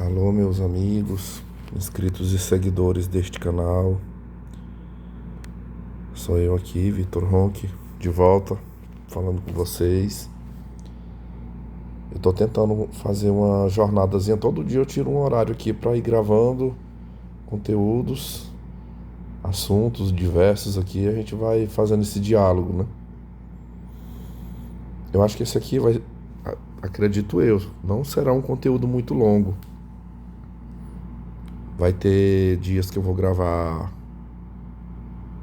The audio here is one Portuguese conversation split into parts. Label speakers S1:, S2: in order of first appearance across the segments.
S1: Alô, meus amigos, inscritos e seguidores deste canal. Sou eu aqui, Vitor Ronque, de volta, falando com vocês. Eu tô tentando fazer uma jornadazinha. Todo dia eu tiro um horário aqui para ir gravando conteúdos, assuntos diversos aqui. A gente vai fazendo esse diálogo, né? Eu acho que esse aqui vai, acredito eu, não será um conteúdo muito longo. Vai ter dias que eu vou gravar.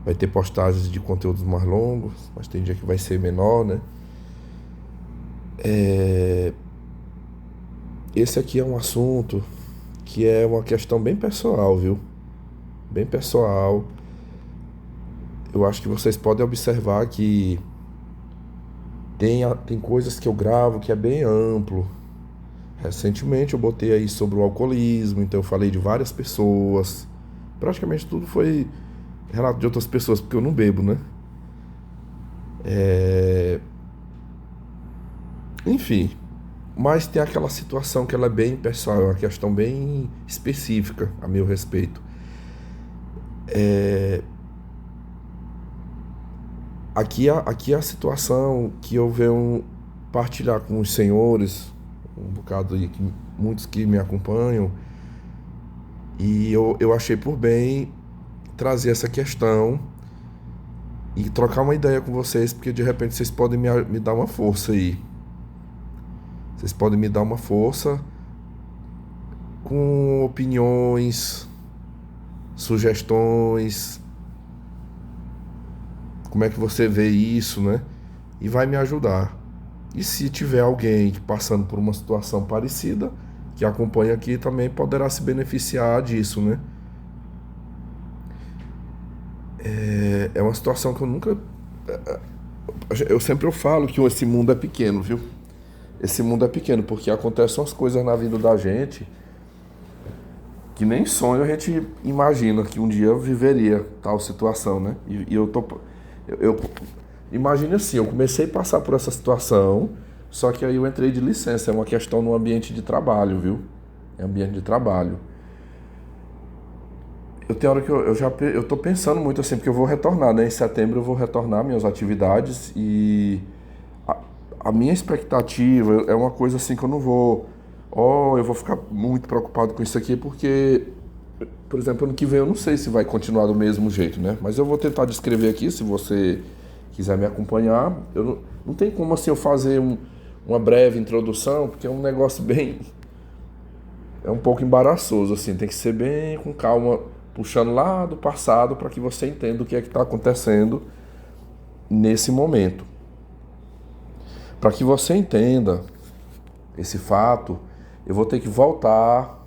S1: Vai ter postagens de conteúdos mais longos, mas tem dia que vai ser menor, né? Esse aqui é um assunto que é uma questão bem pessoal, viu? Bem pessoal. Eu acho que vocês podem observar que tem coisas que eu gravo que é bem amplo. Recentemente eu botei aí sobre o alcoolismo, então eu falei de várias pessoas. Praticamente tudo foi relato de outras pessoas, porque eu não bebo, né? Enfim, mas tem aquela situação que ela é bem pessoal, é uma questão bem específica a meu respeito. Aqui é a situação que eu venho partilhar com os senhores, um bocado aí, muitos que me acompanham, e eu achei por bem trazer essa questão e trocar uma ideia com vocês, porque de repente vocês podem me dar uma força aí. Vocês podem me dar uma força com opiniões, sugestões, como é que você vê isso, né? E vai me ajudar. E se tiver alguém passando por uma situação parecida, que acompanha aqui, também poderá se beneficiar disso, né? É uma situação que eu nunca... Eu sempre falo que esse mundo é pequeno, viu? Esse mundo é pequeno, porque acontecem umas coisas na vida da gente que nem sonho a gente imagina que um dia viveria tal situação, né? E eu imagine assim, eu comecei a passar por essa situação, só que aí eu entrei de licença, é uma questão no ambiente de trabalho, viu? É ambiente de trabalho. Eu tenho hora que eu tô pensando muito assim, porque eu vou retornar, né? Em setembro eu vou retornar minhas atividades e a, a minha expectativa é uma coisa assim que eu não vou, eu vou ficar muito preocupado com isso aqui, porque, por exemplo, ano que vem eu não sei se vai continuar do mesmo jeito, né? Mas eu vou tentar descrever aqui, se você quiser me acompanhar. Não tem como assim eu fazer uma breve introdução, porque é um negócio bem, é um pouco embaraçoso, assim, tem que ser bem com calma, puxando lá do passado para que você entenda o que é que está acontecendo nesse momento. Para que você entenda esse fato, eu vou ter que voltar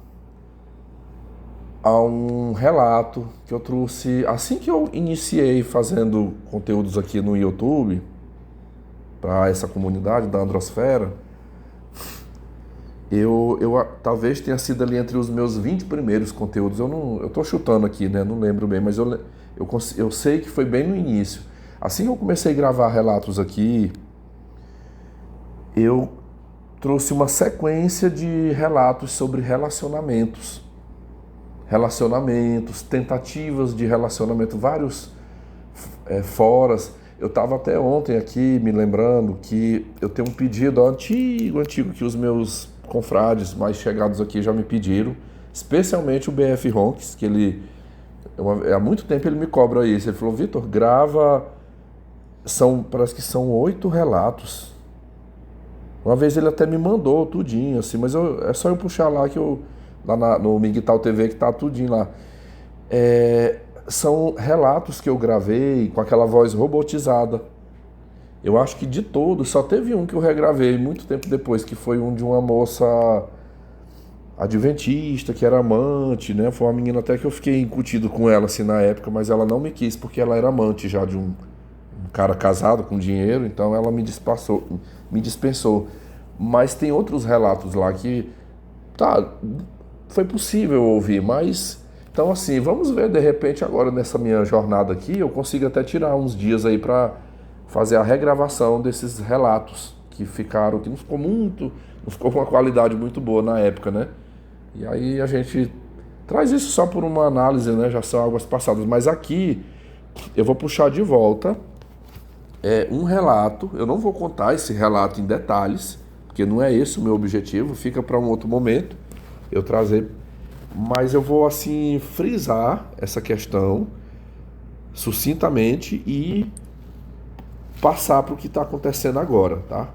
S1: a um relato que eu trouxe assim que eu iniciei fazendo conteúdos aqui no YouTube para essa comunidade da Androsfera. Eu talvez tenha sido ali entre os meus 20 primeiros conteúdos. Eu tô chutando aqui, né? Não lembro bem, mas eu sei que foi bem no início. Assim que eu comecei a gravar relatos aqui, eu trouxe uma sequência de relatos sobre relacionamentos, tentativas de relacionamento, vários foras. Eu estava até ontem aqui me lembrando que eu tenho um pedido antigo, que os meus confrades mais chegados aqui já me pediram, especialmente o BF Ronques, que há muito tempo ele me cobra isso. Ele falou: Vitor, grava, parece que são 8 relatos. Uma vez ele até me mandou tudinho, assim, mas é só eu puxar lá que lá no Miguel TV que tá tudinho lá. São relatos que eu gravei com aquela voz robotizada. Eu acho que de todos, só teve um que eu regravei muito tempo depois, que foi um de uma moça adventista, que era amante, né? Foi uma menina até que eu fiquei incutido com ela, assim, na época, mas ela não me quis porque ela era amante já de um cara casado com dinheiro, então ela me dispensou. Mas tem outros relatos lá que, foi possível ouvir, mas... Então, assim, vamos ver, de repente, agora nessa minha jornada aqui, eu consigo até tirar uns dias aí para fazer a regravação desses relatos que não ficou com uma qualidade muito boa na época, né? E aí a gente traz isso só por uma análise, né? Já são águas passadas. Mas aqui eu vou puxar de volta um relato. Eu não vou contar esse relato em detalhes, porque não é esse o meu objetivo. Fica para um outro momento eu trazer. Mas eu vou assim frisar essa questão sucintamente e passar para o que está acontecendo agora, tá?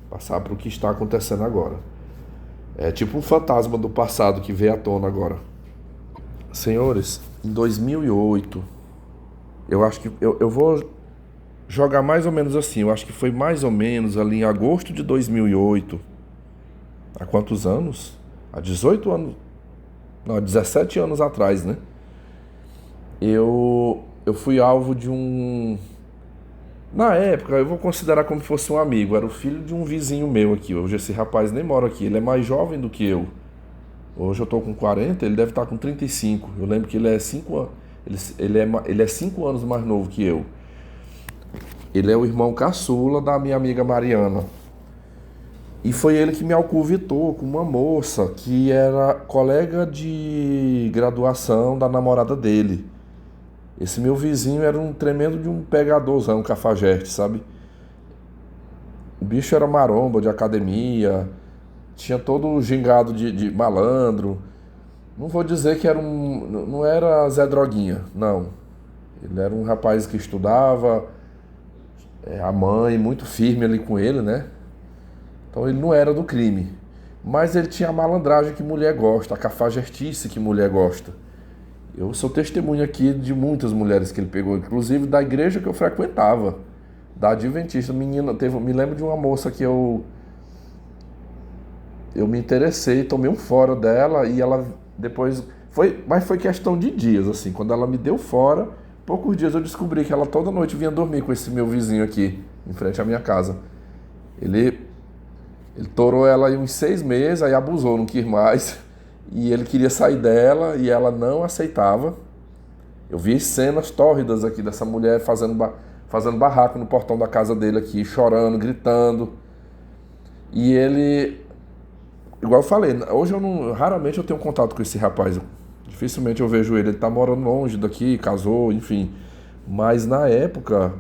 S1: Passar para o que está acontecendo agora. É tipo um fantasma do passado que veio à tona agora. Senhores, em 2008, eu acho que eu vou jogar mais ou menos assim. Eu acho que foi mais ou menos ali em agosto de 2008. Há quantos anos? Há 18 anos. Não, há 17 anos atrás, né? Eu fui alvo de um. Na época, eu vou considerar como se fosse um amigo. Era o filho de um vizinho meu aqui. Hoje esse rapaz nem mora aqui. Ele é mais jovem do que eu. Hoje eu tô com 40, ele deve estar com 35. Eu lembro que ele é 5 anos. Ele é 5 anos mais novo que eu. Ele é o irmão caçula da minha amiga Mariana. E foi ele que me alcuvitou com uma moça que era colega de graduação da namorada dele. Esse meu vizinho era um tremendo de um pegadorzão, um cafajeste, sabe? O bicho era maromba de academia, tinha todo o gingado de malandro. Não vou dizer que era não era Zé Droguinha, não. Ele era um rapaz que estudava, a mãe muito firme ali com ele, né? Então ele não era do crime. Mas ele tinha a malandragem que mulher gosta, a cafajertice que mulher gosta. Eu sou testemunha aqui de muitas mulheres que ele pegou, inclusive da igreja que eu frequentava, da Adventista. Menina, me lembro de uma moça que eu me interessei, tomei um fora dela e ela depois mas foi questão de dias assim, quando ela me deu fora, poucos dias eu descobri que ela toda noite vinha dormir com esse meu vizinho aqui, em frente à minha casa. Ele torou ela aí uns 6 meses, aí abusou, não quis mais. E ele queria sair dela e ela não aceitava. Eu vi cenas tórridas aqui dessa mulher fazendo barraco no portão da casa dele aqui, chorando, gritando. E ele, igual eu falei, hoje raramente eu tenho contato com esse rapaz. Dificilmente eu vejo ele. Ele tá morando longe daqui, casou, enfim. Mas na época,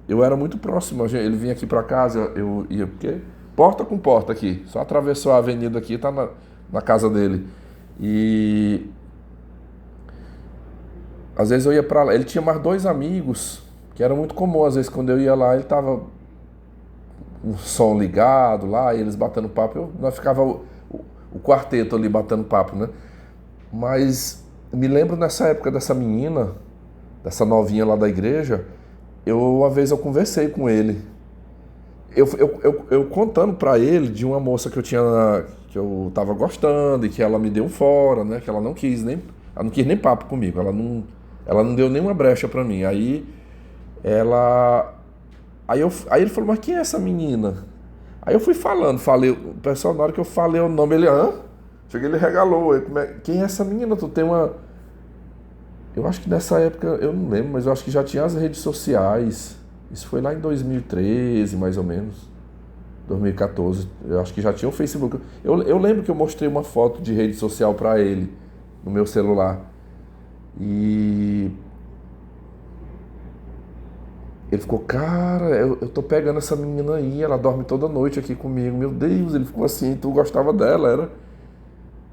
S1: eu era muito próximo. Ele vinha aqui pra casa, eu ia, porque porta com porta aqui. Só atravessou a avenida aqui, tá na casa dele. E às vezes eu ia pra lá. Ele tinha mais 2 amigos, que era muito comum. Às vezes quando eu ia lá, ele tava o som ligado lá, e eles batendo papo. Nós ficava o quarteto ali batendo papo, né? Mas me lembro nessa época dessa menina, dessa novinha lá da igreja, uma vez eu conversei com ele. Eu contando pra ele de uma moça que eu tava gostando e que ela me deu um fora, né? Que ela não quis nem papo comigo, ela não deu nenhuma brecha pra mim. Aí ele falou, mas quem é essa menina? Aí eu fui falei, o pessoal na hora que eu falei o nome, ele, hã? Cheguei, ele regalou, quem é essa menina? Tu tem uma... Eu acho que nessa época, eu não lembro, mas eu acho que já tinha as redes sociais. Isso foi lá em 2013, mais ou menos. 2014. Eu acho que já tinha o Facebook. Eu lembro que eu mostrei uma foto de rede social pra ele no meu celular. E ele ficou, cara, eu tô pegando essa menina aí, ela dorme toda noite aqui comigo. Meu Deus, ele ficou assim, tu gostava dela, era?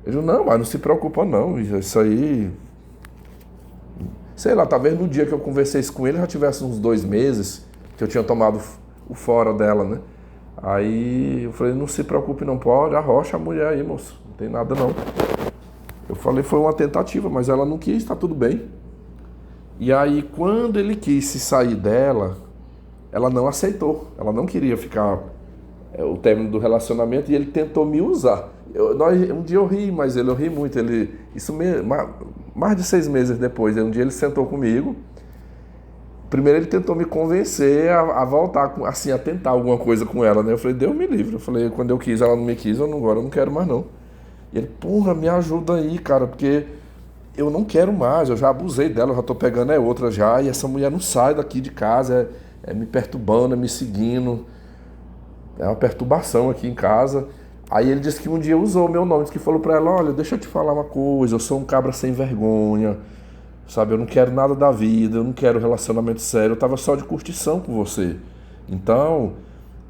S1: Eu digo, não, mas não se preocupa não, isso aí... Sei lá, talvez no dia que eu conversei isso com ele já tivesse uns 2 meses que eu tinha tomado o fora dela, né? Aí eu falei, não se preocupe não, pode, arrocha a mulher aí, moço, não tem nada não. Eu falei, foi uma tentativa, mas ela não quis, tá tudo bem. E aí quando ele quis se sair dela, ela não aceitou, ela não queria ficar o término do relacionamento e ele tentou me usar. Um dia eu ri, mas eu ri muito. Mais de 6 meses depois, um dia ele sentou comigo. Primeiro ele tentou me convencer a voltar, assim, a tentar alguma coisa com ela, né? Eu falei, Deus me livre. Eu falei, quando eu quis, ela não me quis, agora eu não quero mais não. E ele, porra, me ajuda aí, cara, porque eu não quero mais, eu já abusei dela, eu já tô pegando outra já, e essa mulher não sai daqui de casa, me perturbando, me seguindo. É uma perturbação aqui em casa. Aí ele disse que um dia usou o meu nome, disse que falou pra ela, olha, deixa eu te falar uma coisa, eu sou um cabra sem vergonha, sabe, eu não quero nada da vida, eu não quero relacionamento sério, eu tava só de curtição com você. Então,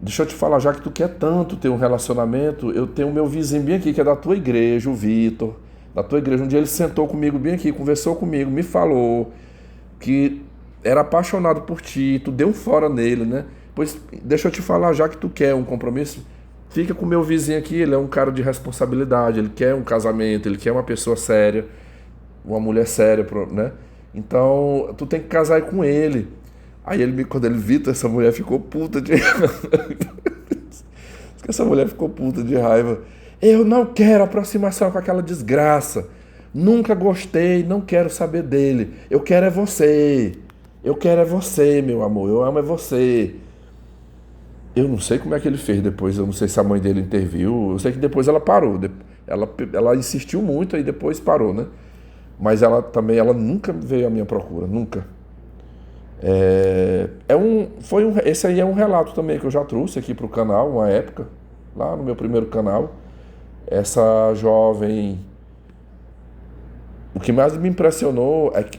S1: deixa eu te falar, já que tu quer tanto ter um relacionamento, eu tenho o meu vizinho bem aqui, que é da tua igreja, o Vitor, da tua igreja. Um dia ele sentou comigo bem aqui, conversou comigo, me falou que era apaixonado por ti, tu deu um fora nele, né? Pois deixa eu te falar, já que tu quer um compromisso, fica com o meu vizinho aqui, ele é um cara de responsabilidade, ele quer um casamento, ele quer uma pessoa séria, uma mulher séria, né? Então, tu tem que casar aí com ele. Aí quando ele viu, essa mulher ficou puta de essa mulher ficou puta de raiva. Eu não quero aproximação com aquela desgraça. Nunca gostei, não quero saber dele. Eu quero é você. Eu quero é você, meu amor. Eu amo é você. Eu não sei como é que ele fez depois. Eu não sei se a mãe dele interviu. Eu sei que depois ela parou. Ela insistiu muito e depois parou, né? Mas ela nunca veio à minha procura. Nunca. Esse aí é um relato também que eu já trouxe aqui para o canal, uma época, lá no meu primeiro canal. Essa jovem, o que mais me impressionou é que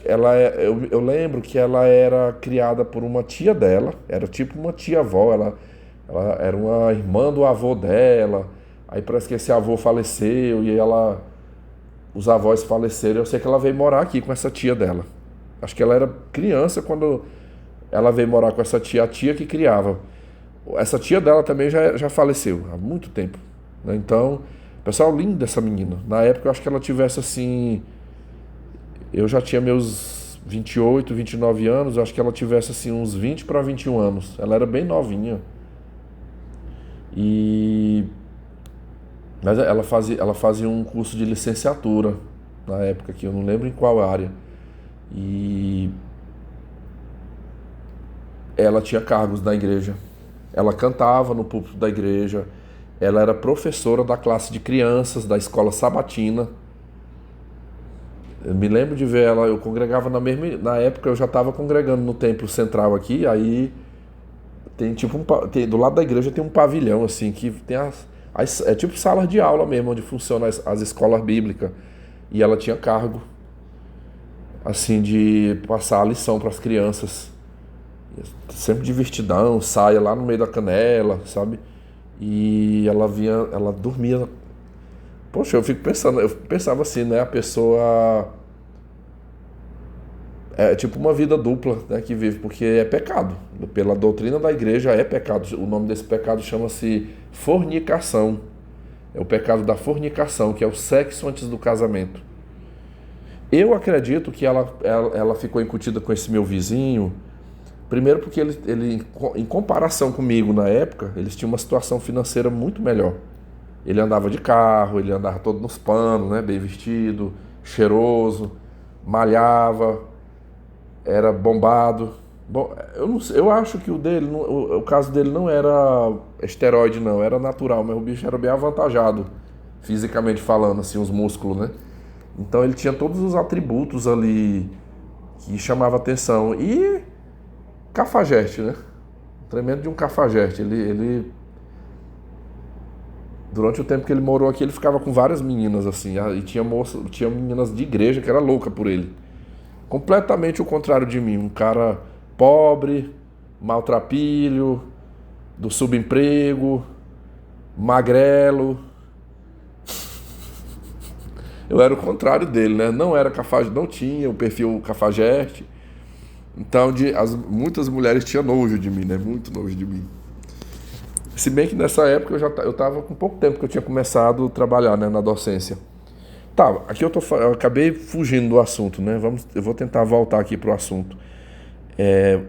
S1: eu lembro que ela era criada por uma tia dela, era tipo uma tia-avó, ela era uma irmã do avô dela, aí parece que esse avô faleceu e os avós faleceram, eu sei que ela veio morar aqui com essa tia dela. Acho que ela era criança quando ela veio morar com essa tia, a tia que criava. Essa tia dela também já faleceu há muito tempo, né? Então, pessoal, linda essa menina. Na época eu acho que ela tivesse assim. Eu já tinha meus 28, 29 anos, eu acho que ela tivesse assim uns 20 para 21 anos. Ela era bem novinha. E. Mas ela fazia um curso de licenciatura na época, que eu não lembro em qual área. E ela tinha cargos na igreja. Ela cantava no púlpito da igreja. Ela era professora da classe de crianças da escola sabatina. Eu me lembro de ver ela, eu congregava na época eu já estava congregando no templo central aqui, aí tem tipo do lado da igreja tem um pavilhão assim que tem é tipo salas de aula mesmo, onde funcionam as escolas bíblicas. E ela tinha cargo assim de passar a lição para as crianças. Sempre de vestidão, saia lá no meio da canela, sabe? E ela dormia. Poxa, eu pensava assim, né? A pessoa é tipo uma vida dupla, né, que vive, porque é pecado. Pela doutrina da igreja é pecado. O nome desse pecado chama-se fornicação. É o pecado da fornicação, que é o sexo antes do casamento. Eu acredito que ela ficou incutida com esse meu vizinho. Primeiro porque ele, em comparação comigo na época, eles tinham uma situação financeira muito melhor. Ele andava de carro, ele andava todo nos panos, né, bem vestido, cheiroso, malhava, era bombado. Bom, eu acho que o caso dele não era esteroide, não, era natural, mas o bicho era bem avantajado, fisicamente falando, assim, os músculos, né? Então ele tinha todos os atributos ali que chamavam atenção. E cafajeste, né? Tremendo de um cafajeste. Ele durante o tempo que ele morou aqui, ele ficava com várias meninas, assim. E tinha meninas de igreja que era louca por ele. Completamente o contrário de mim. Um cara pobre, maltrapilho, do subemprego, magrelo. Eu era o contrário dele, né? Não era cafajeste, não tinha o perfil cafajeste. Então, muitas mulheres tinham nojo de mim, né? Muito nojo de mim. Se bem que nessa época eu estava com pouco tempo que eu tinha começado a trabalhar, né, na docência. Tá, aqui eu acabei fugindo do assunto, né? Eu vou tentar voltar aqui para o assunto.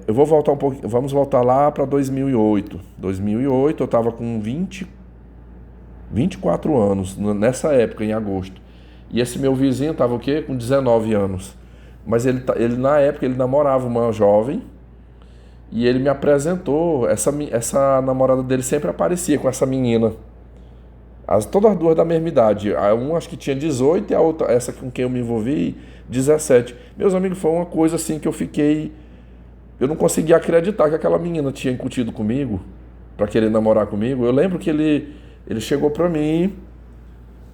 S1: Eu vou voltar um pouco, vamos voltar lá para 2008. 2008 eu estava com 24 anos, nessa época, em agosto. E esse meu vizinho estava o quê? Com 19 anos. Mas ele na época ele namorava uma jovem e ele me apresentou, essa namorada dele sempre aparecia com essa menina. Todas as duas da mesma idade. Uma acho que tinha 18 e a outra, essa com quem eu me envolvi, 17. Meus amigos, foi uma coisa assim que eu não conseguia acreditar que aquela menina tinha incutido comigo para querer namorar comigo. Eu lembro que Ele chegou pra mim,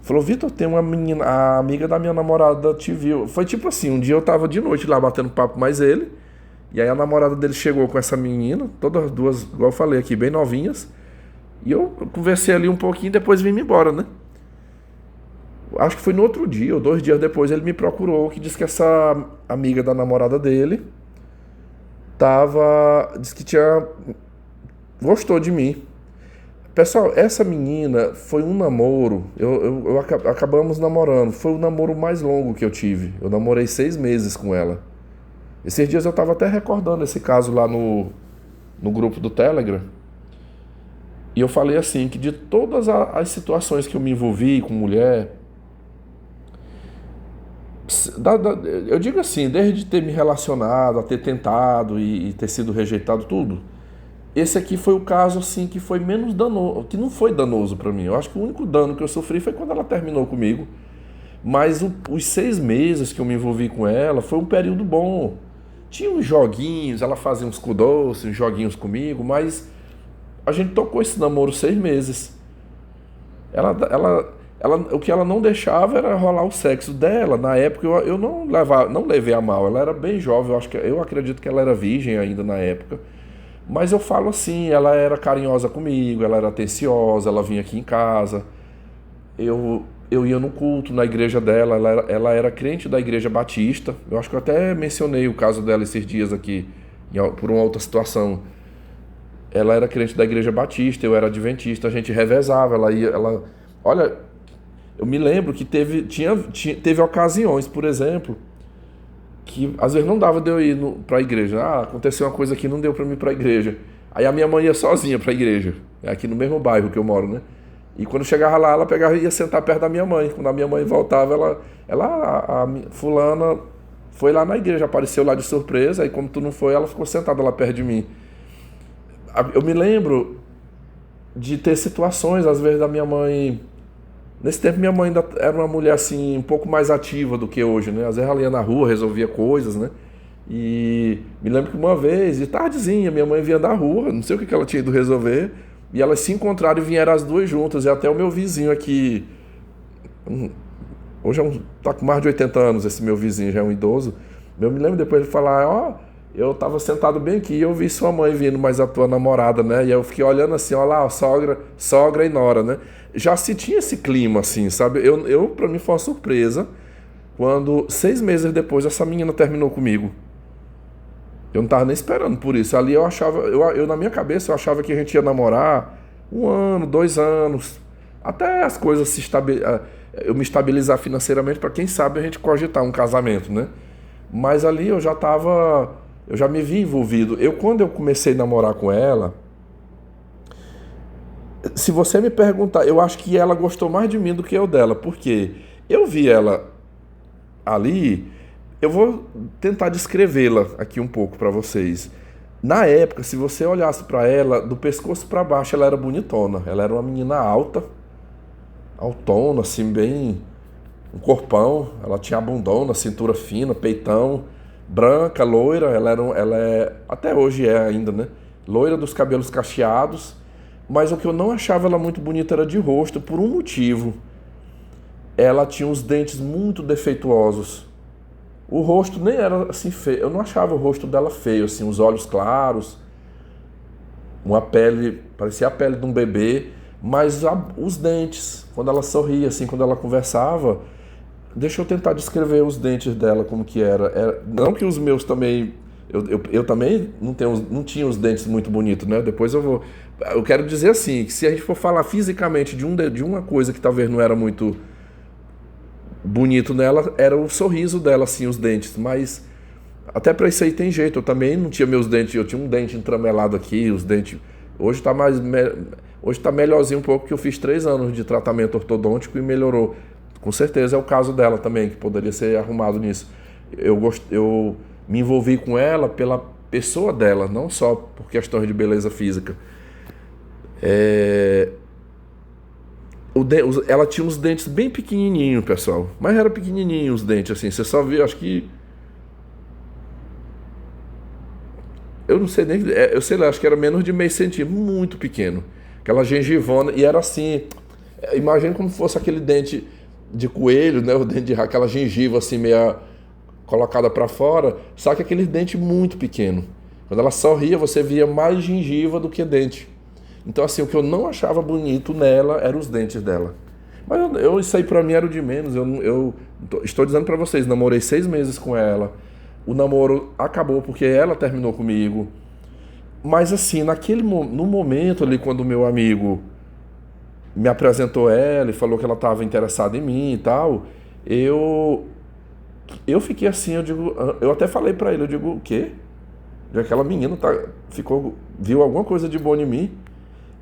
S1: falou, Vitor, tem uma menina, a amiga da minha namorada te viu. Foi tipo assim, um dia eu tava de noite lá batendo papo mais ele, e aí a namorada dele chegou com essa menina, todas duas, igual eu falei aqui, bem novinhas, e eu conversei ali um pouquinho e depois vim embora, né? Acho que foi no outro dia, ou 2 dias depois, ele me procurou, que disse que essa amiga da namorada dele disse que gostou de mim. Pessoal, essa menina foi um namoro, acabamos namorando, foi o namoro mais longo que eu tive. Eu namorei 6 meses com ela. Esses dias eu tava até recordando esse caso lá no grupo do Telegram. E eu falei assim, que de todas as situações que eu me envolvi com mulher, eu digo assim, desde ter me relacionado, a ter tentado e ter sido rejeitado, tudo. Esse aqui foi o caso assim que foi menos danoso, que não foi danoso pra mim. Eu acho que o único dano que eu sofri foi quando ela terminou comigo. Mas os 6 meses que eu me envolvi com ela foi um período bom. Tinha uns joguinhos, ela fazia uns cu doce, uns joguinhos comigo, mas a gente tocou esse namoro 6 meses. O que ela não deixava era rolar o sexo dela. Na época eu não levei a mal. Ela era bem jovem, eu acredito que ela era virgem ainda na época. Mas eu falo assim, ela era carinhosa comigo, ela era atenciosa, ela vinha aqui em casa. Eu ia no culto, na igreja dela, ela era crente da igreja batista. Eu acho que eu até mencionei o caso dela esses dias aqui, por uma outra situação. Ela era crente da igreja batista, eu era adventista, a gente revezava, olha, eu me lembro que teve ocasiões, por exemplo, que às vezes não dava de eu ir pra igreja. Aconteceu uma coisa aqui, não deu pra mim ir pra igreja. Aí a minha mãe ia sozinha pra igreja, aqui no mesmo bairro que eu moro, né? E quando chegava lá, ela pegava e ia sentar perto da minha mãe. Quando a minha mãe voltava, a fulana foi lá na igreja, apareceu lá de surpresa, aí como tu não foi, ela ficou sentada lá perto de mim. Eu me lembro de ter situações, às vezes, da minha mãe. Nesse tempo, minha mãe ainda era uma mulher assim, um pouco mais ativa do que hoje, né? Às vezes ela ia na rua, resolvia coisas, né? E me lembro que uma vez, de tardezinha, minha mãe vinha da rua, não sei o que ela tinha ido resolver, e elas se encontraram e vieram as duas juntas. E até o meu vizinho aqui, hoje tá com mais de 80 anos, esse meu vizinho já é um idoso. Eu me lembro depois de falar, eu tava sentado bem aqui e eu vi sua mãe vindo, mas a tua namorada, né? E eu fiquei olhando assim, olha lá, sogra e nora, né? Já se tinha esse clima, assim, sabe? Pra mim foi uma surpresa quando 6 meses depois essa menina terminou comigo. Eu não tava nem esperando por isso. Ali eu achava, na minha cabeça eu achava que a gente ia namorar 1 ano, 2 anos, até as coisas eu me estabilizar financeiramente para quem sabe a gente cogitar um casamento, né? Mas ali eu já me vi envolvido. Quando eu comecei a namorar com ela, se você me perguntar, eu acho que ela gostou mais de mim do que eu dela, porque eu vi ela ali, eu vou tentar descrevê-la aqui um pouco para vocês. Na época, se você olhasse para ela, do pescoço para baixo, ela era bonitona. Ela era uma menina alta, altona, assim, bem, um corpão. Ela tinha a bundona, cintura fina, peitão, branca, loira. Até hoje é ainda, né? Loira, dos cabelos cacheados. Mas o que eu não achava ela muito bonita era de rosto, por um motivo. Ela tinha os dentes muito defeituosos. O rosto nem era assim feio. Eu não achava o rosto dela feio, assim, os olhos claros, uma pele, parecia a pele de um bebê, mas os dentes, quando ela sorria, assim, quando ela conversava. Deixa eu tentar descrever os dentes dela, como que não que os meus também. Eu também não tinha os dentes muito bonitos, né? Depois eu quero dizer assim, que se a gente for falar fisicamente de uma coisa que talvez não era muito bonito nela, era o sorriso dela, assim, os dentes. Mas até pra isso aí tem jeito. Eu também não tinha meus dentes, eu tinha um dente entramelado aqui, os dentes. Hoje tá melhorzinho um pouco, porque eu fiz 3 anos de tratamento ortodôntico e melhorou. Com certeza é o caso dela também, que poderia ser arrumado nisso. Eu me envolvi com ela pela pessoa dela, não só por questões de beleza física. Ela tinha uns dentes bem pequenininhos, pessoal. Mas era pequenininho os dentes, assim. Você só via, acho que... Eu não sei nem... Eu sei lá, acho que era menos de meio centímetro. Muito pequeno. Aquela gengivona. E era assim... Imagina como fosse aquele dente de coelho, né? O dente de rato, aquela gengiva assim meia colocada para fora, só que aquele dente muito pequeno. Quando ela sorria, você via mais gengiva do que dente. Então assim, o que eu não achava bonito nela eram os dentes dela. Mas isso aí pra mim era o de menos. Estou dizendo pra vocês, namorei 6 meses com ela. O namoro acabou porque ela terminou comigo. Mas assim, no momento ali, quando o meu amigo me apresentou ela e falou que ela estava interessada em mim e tal, eu eu fiquei assim, eu até falei pra ele, eu digo, o quê? Já que aquela menina viu alguma coisa de bom em mim.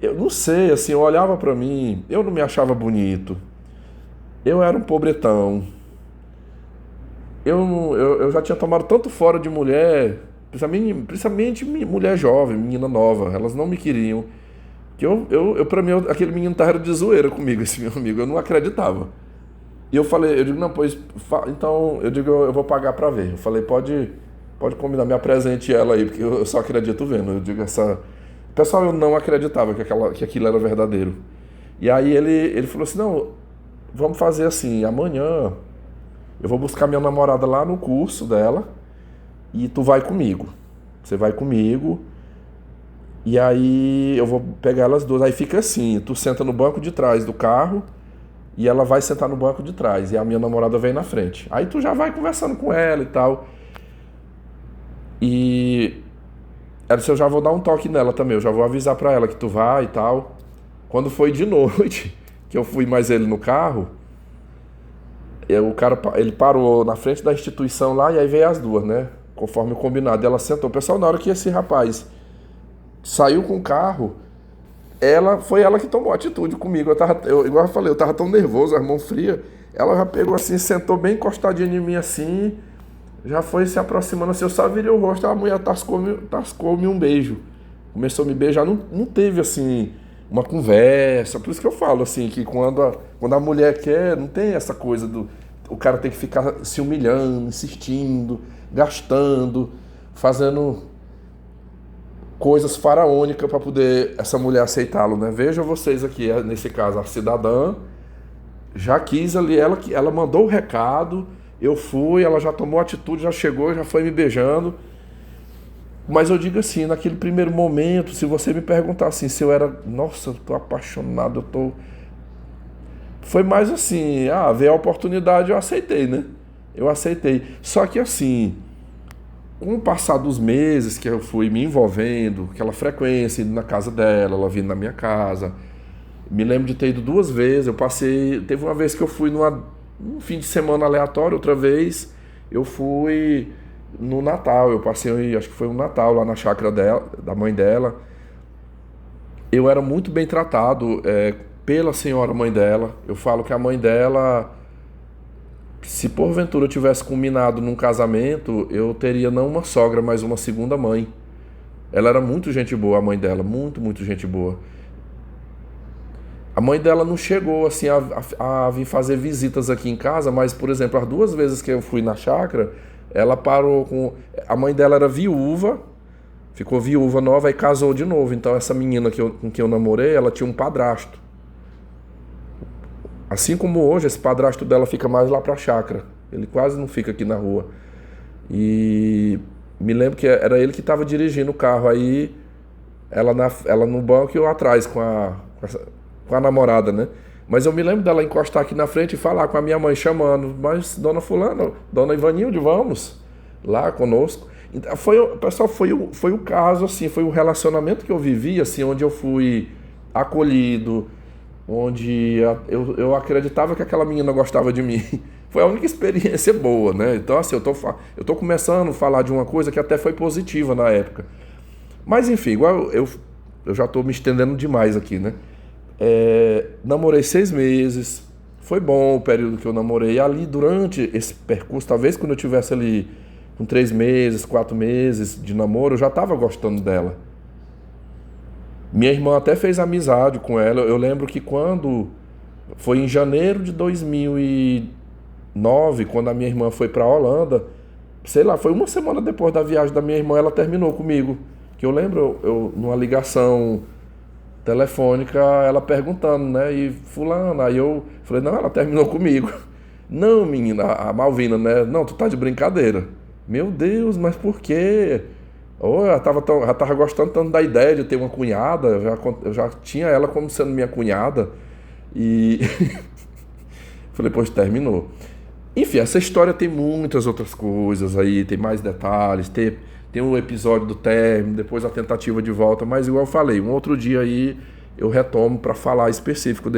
S1: Eu não sei, assim, eu olhava pra mim, eu não me achava bonito. Eu era um pobretão. Eu já tinha tomado tanto fora de mulher, principalmente mulher jovem, menina nova. Elas não me queriam. Que pra mim, aquele menino tava de zoeira comigo, esse meu amigo. Eu não acreditava. E eu falei, eu digo, não, pois, então, eu digo, eu vou pagar pra ver. Eu falei, pode combinar, me apresente ela aí, porque eu só acredito vendo. Eu digo, pessoal, eu não acreditava que aquilo era verdadeiro. E aí ele falou assim, não, vamos fazer assim, amanhã eu vou buscar minha namorada lá no curso dela e tu vai comigo. Você vai comigo e aí eu vou pegar elas duas. Aí fica assim, tu senta no banco de trás do carro e ela vai sentar no banco de trás e a minha namorada vem na frente. Aí tu já vai conversando com ela e tal. E ela disse, eu já vou dar um toque nela também, eu já vou avisar pra ela que tu vai e tal. Quando foi de noite, que eu fui mais ele no carro, o cara, ele parou na frente da instituição lá e aí veio as duas, né? Conforme o combinado. Ela sentou. Pessoal, na hora que esse rapaz saiu com o carro, foi ela que tomou atitude comigo. Igual eu falei, eu tava tão nervoso, as mãos frias. Ela já pegou assim, sentou bem encostadinha em mim assim, já foi se aproximando assim, eu só virei o rosto, a mulher tascou-me um beijo. Começou a me beijar, não teve assim uma conversa. Por isso que eu falo assim, que quando a mulher quer, não tem essa coisa o cara tem que ficar se humilhando, insistindo, gastando, fazendo coisas faraônicas para poder essa mulher aceitá-lo, né? Vejam vocês aqui, nesse caso, a cidadã já quis ali, ela mandou o recado, eu fui, ela já tomou atitude, já chegou, já foi me beijando. Mas eu digo assim, naquele primeiro momento, se você me perguntar assim, se eu era, nossa, eu tô apaixonado, foi mais assim, veio a oportunidade, eu aceitei, né? Eu aceitei. Só que assim, com o passar dos meses que eu fui me envolvendo, aquela frequência, indo na casa dela, ela vindo na minha casa, me lembro de ter ido 2 vezes, teve uma vez que eu fui num fim de semana aleatório, outra vez eu fui no Natal, eu passei, acho que foi um Natal lá na chácara dela, da mãe dela. Eu era muito bem tratado pela senhora mãe dela. Eu falo que a mãe dela, se porventura eu tivesse combinado num casamento, eu teria não uma sogra, mas uma segunda mãe. Ela era muito gente boa, a mãe dela, muito, muito gente boa. A mãe dela não chegou assim a vir fazer visitas aqui em casa, mas, por exemplo, as 2 vezes que eu fui na chácara, ela parou com... A mãe dela era viúva, ficou viúva nova e casou de novo. Então essa menina com quem eu namorei, ela tinha um padrasto. Assim como hoje, esse padrasto dela fica mais lá pra chácara. Ele quase não fica aqui na rua. E me lembro que era ele que estava dirigindo o carro. Aí ela no banco e eu atrás com a namorada, né? Mas eu me lembro dela encostar aqui na frente e falar com a minha mãe, chamando, mas dona fulana, dona Ivanilde, vamos lá conosco. Então, pessoal, foi o caso, assim, foi o relacionamento que eu vivi, assim, onde eu fui acolhido, onde eu acreditava que aquela menina gostava de mim. Foi a única experiência boa, né? Então, assim, eu tô começando a falar de uma coisa que até foi positiva na época. Mas, enfim, igual eu já tô me estendendo demais aqui, né? Namorei 6 meses, foi bom o período que eu namorei. Ali, durante esse percurso, talvez quando eu tivesse ali com 3 meses, 4 meses de namoro, eu já estava gostando dela. Minha irmã até fez amizade com ela. Eu lembro que quando foi em janeiro de 2009, quando a minha irmã foi para a Holanda, sei lá, foi uma semana depois da viagem da minha irmã, ela terminou comigo. Que eu lembro, numa ligação telefônica, ela perguntando, né? E fulana, aí eu falei, não, ela terminou comigo. Não, menina, a Malvina, né? Não, tu tá de brincadeira. Meu Deus, mas por quê? Oh, já tava gostando tanto da ideia de ter uma cunhada, eu já tinha ela como sendo minha cunhada. E falei, pois terminou. Enfim, essa história tem muitas outras coisas aí, tem mais detalhes, tem um episódio do término, depois a tentativa de volta, mas igual eu falei, um outro dia aí eu retomo para falar específico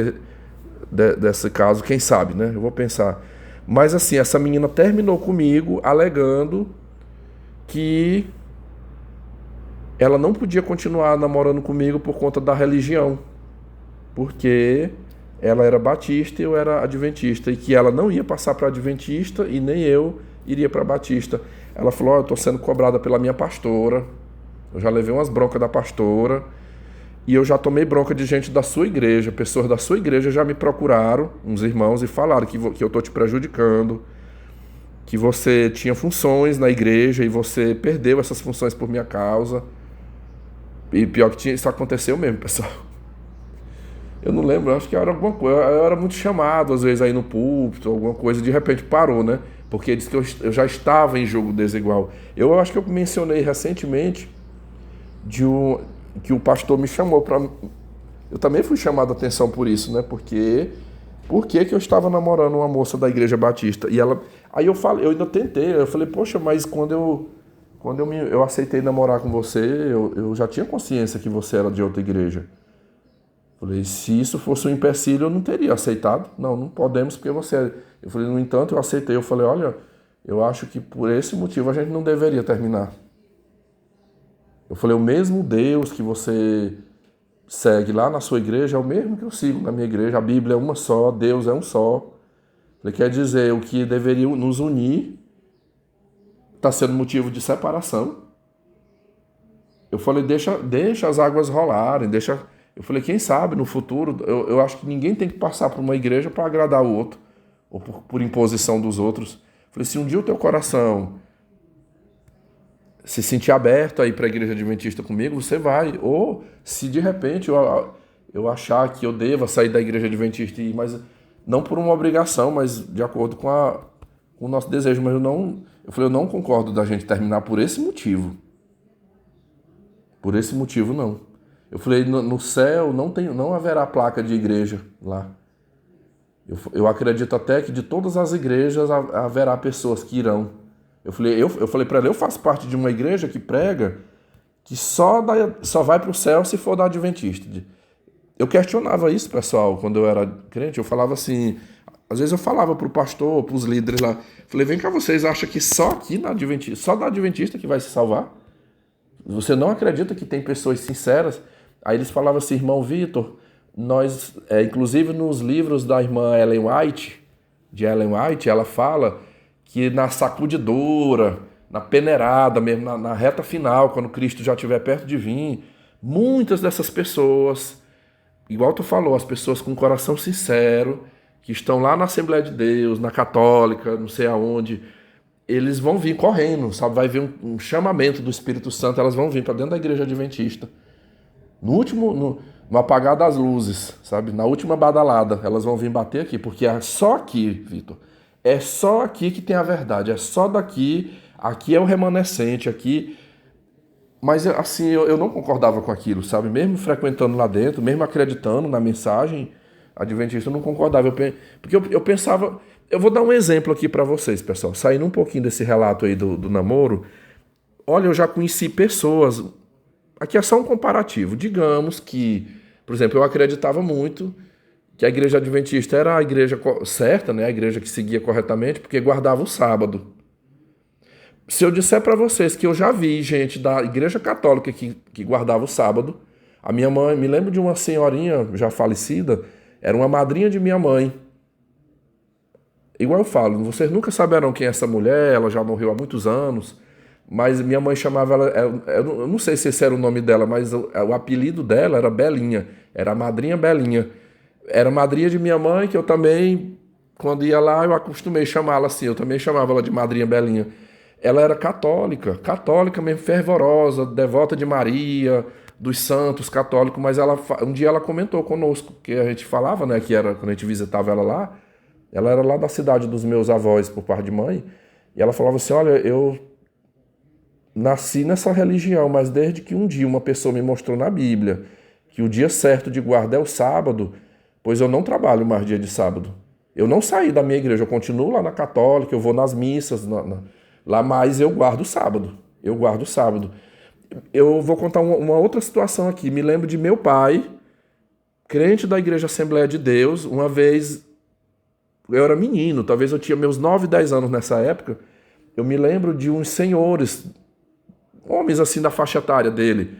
S1: desse caso, quem sabe, né? Eu vou pensar. Mas assim, essa menina terminou comigo alegando que ela não podia continuar namorando comigo por conta da religião, porque ela era batista e eu era adventista, e que ela não ia passar para adventista e nem eu iria para batista. Ela falou: oh, eu estou sendo cobrada pela minha pastora, eu já levei umas broncas da pastora, e eu já tomei bronca de gente da sua igreja, pessoas da sua igreja já me procuraram, uns irmãos, e falaram que eu estou te prejudicando, que você tinha funções na igreja e você perdeu essas funções por minha causa. E pior que isso aconteceu mesmo, pessoal. Eu não lembro, eu acho que era alguma coisa. Eu era muito chamado, às vezes, aí no púlpito, alguma coisa, de repente parou, né? Porque disse que eu já estava em jogo desigual. Eu acho que eu mencionei recentemente que o pastor me chamou para. Eu também fui chamado a atenção por isso, né? Por que eu estava namorando uma moça da igreja batista? E ela. Aí eu falei, eu ainda tentei, eu falei, poxa, mas eu aceitei namorar com você, eu já tinha consciência que você era de outra igreja. Falei, se isso fosse um empecilho, eu não teria aceitado. Não, não podemos, porque você é. Eu falei, no entanto, eu aceitei. Eu falei, olha, eu acho que por esse motivo a gente não deveria terminar. Eu falei, o mesmo Deus que você segue lá na sua igreja é o mesmo que eu sigo na minha igreja. A Bíblia é uma só, Deus é um só. Ele quer dizer, o que deveria nos unir está sendo motivo de separação. Eu falei, deixa as águas rolarem, deixa. Eu falei, quem sabe no futuro, eu acho que ninguém tem que passar por uma igreja para agradar o outro, ou por imposição dos outros. Eu falei, se um dia o teu coração se sentir aberto a ir para a igreja adventista comigo, você vai. Ou se de repente eu achar que eu deva sair da igreja adventista e ir, mas não por uma obrigação, mas de acordo com o nosso desejo. Mas eu falei, eu não concordo da gente terminar por esse motivo. Por esse motivo, não. Eu falei, no céu não haverá placa de igreja lá. Eu acredito até que de todas as igrejas haverá pessoas que irão. Eu falei para ela, eu faço parte de uma igreja que prega que só vai para o céu se for da adventista. Eu questionava isso, pessoal, quando eu era crente. Eu falava assim, às vezes eu falava para o pastor, para os líderes lá. Falei, vem cá, vocês acham que só aqui na adventista, só da adventista que vai se salvar? Você não acredita que tem pessoas sinceras? Aí eles falavam assim, irmão Vitor, nós, inclusive nos livros da irmã Ellen White, ela fala que na sacudidora, na peneirada mesmo, na reta final, quando Cristo já estiver perto de vir, muitas dessas pessoas, igual tu falou, as pessoas com coração sincero, que estão lá na Assembleia de Deus, na Católica, não sei aonde, eles vão vir correndo, sabe? Vai vir um chamamento do Espírito Santo, elas vão vir para dentro da igreja adventista. No apagar das luzes, sabe? Na última badalada, elas vão vir bater aqui, porque é só aqui, Vitor. É só aqui que tem a verdade, é só daqui, aqui é o remanescente, aqui. Mas assim, eu não concordava com aquilo, sabe? Mesmo frequentando lá dentro, mesmo acreditando na mensagem adventista, eu não concordava. Porque eu pensava. Eu vou dar um exemplo aqui para vocês, pessoal. Saindo um pouquinho desse relato aí do namoro. Olha, eu já conheci pessoas. Aqui é só um comparativo. Digamos que, por exemplo, eu acreditava muito que a igreja adventista era a igreja certa, né? A igreja que seguia corretamente, porque guardava o sábado. Se eu disser para vocês que eu já vi gente da igreja católica que guardava o sábado, a minha mãe, me lembro de uma senhorinha já falecida, era uma madrinha de minha mãe. Igual eu falo, vocês nunca saberão quem é essa mulher, ela já morreu há muitos anos, mas minha mãe chamava ela, eu não sei se esse era o nome dela, mas o apelido dela era Belinha, era a madrinha Belinha. Era madrinha de minha mãe, que eu também, quando ia lá, eu acostumei chamá-la assim, eu também chamava ela de madrinha Belinha. Ela era católica mesmo, fervorosa, devota de Maria, dos santos católicos, mas um dia ela comentou conosco, que a gente falava, né, que era quando a gente visitava ela lá, ela era lá da cidade dos meus avós, por parte de mãe, e ela falava assim, olha, eu nasci nessa religião, mas desde que um dia uma pessoa me mostrou na Bíblia que o dia certo de guardar é o sábado, pois eu não trabalho mais dia de sábado. Eu não saí da minha igreja, eu continuo lá na católica, eu vou nas missas, lá, mas eu guardo o sábado. Eu guardo o sábado. Eu vou contar uma outra situação aqui. Me lembro de meu pai, crente da Igreja Assembleia de Deus. Uma vez, eu era menino, talvez eu tinha meus 9, 10 anos nessa época. Eu me lembro de uns senhores, homens assim da faixa etária dele,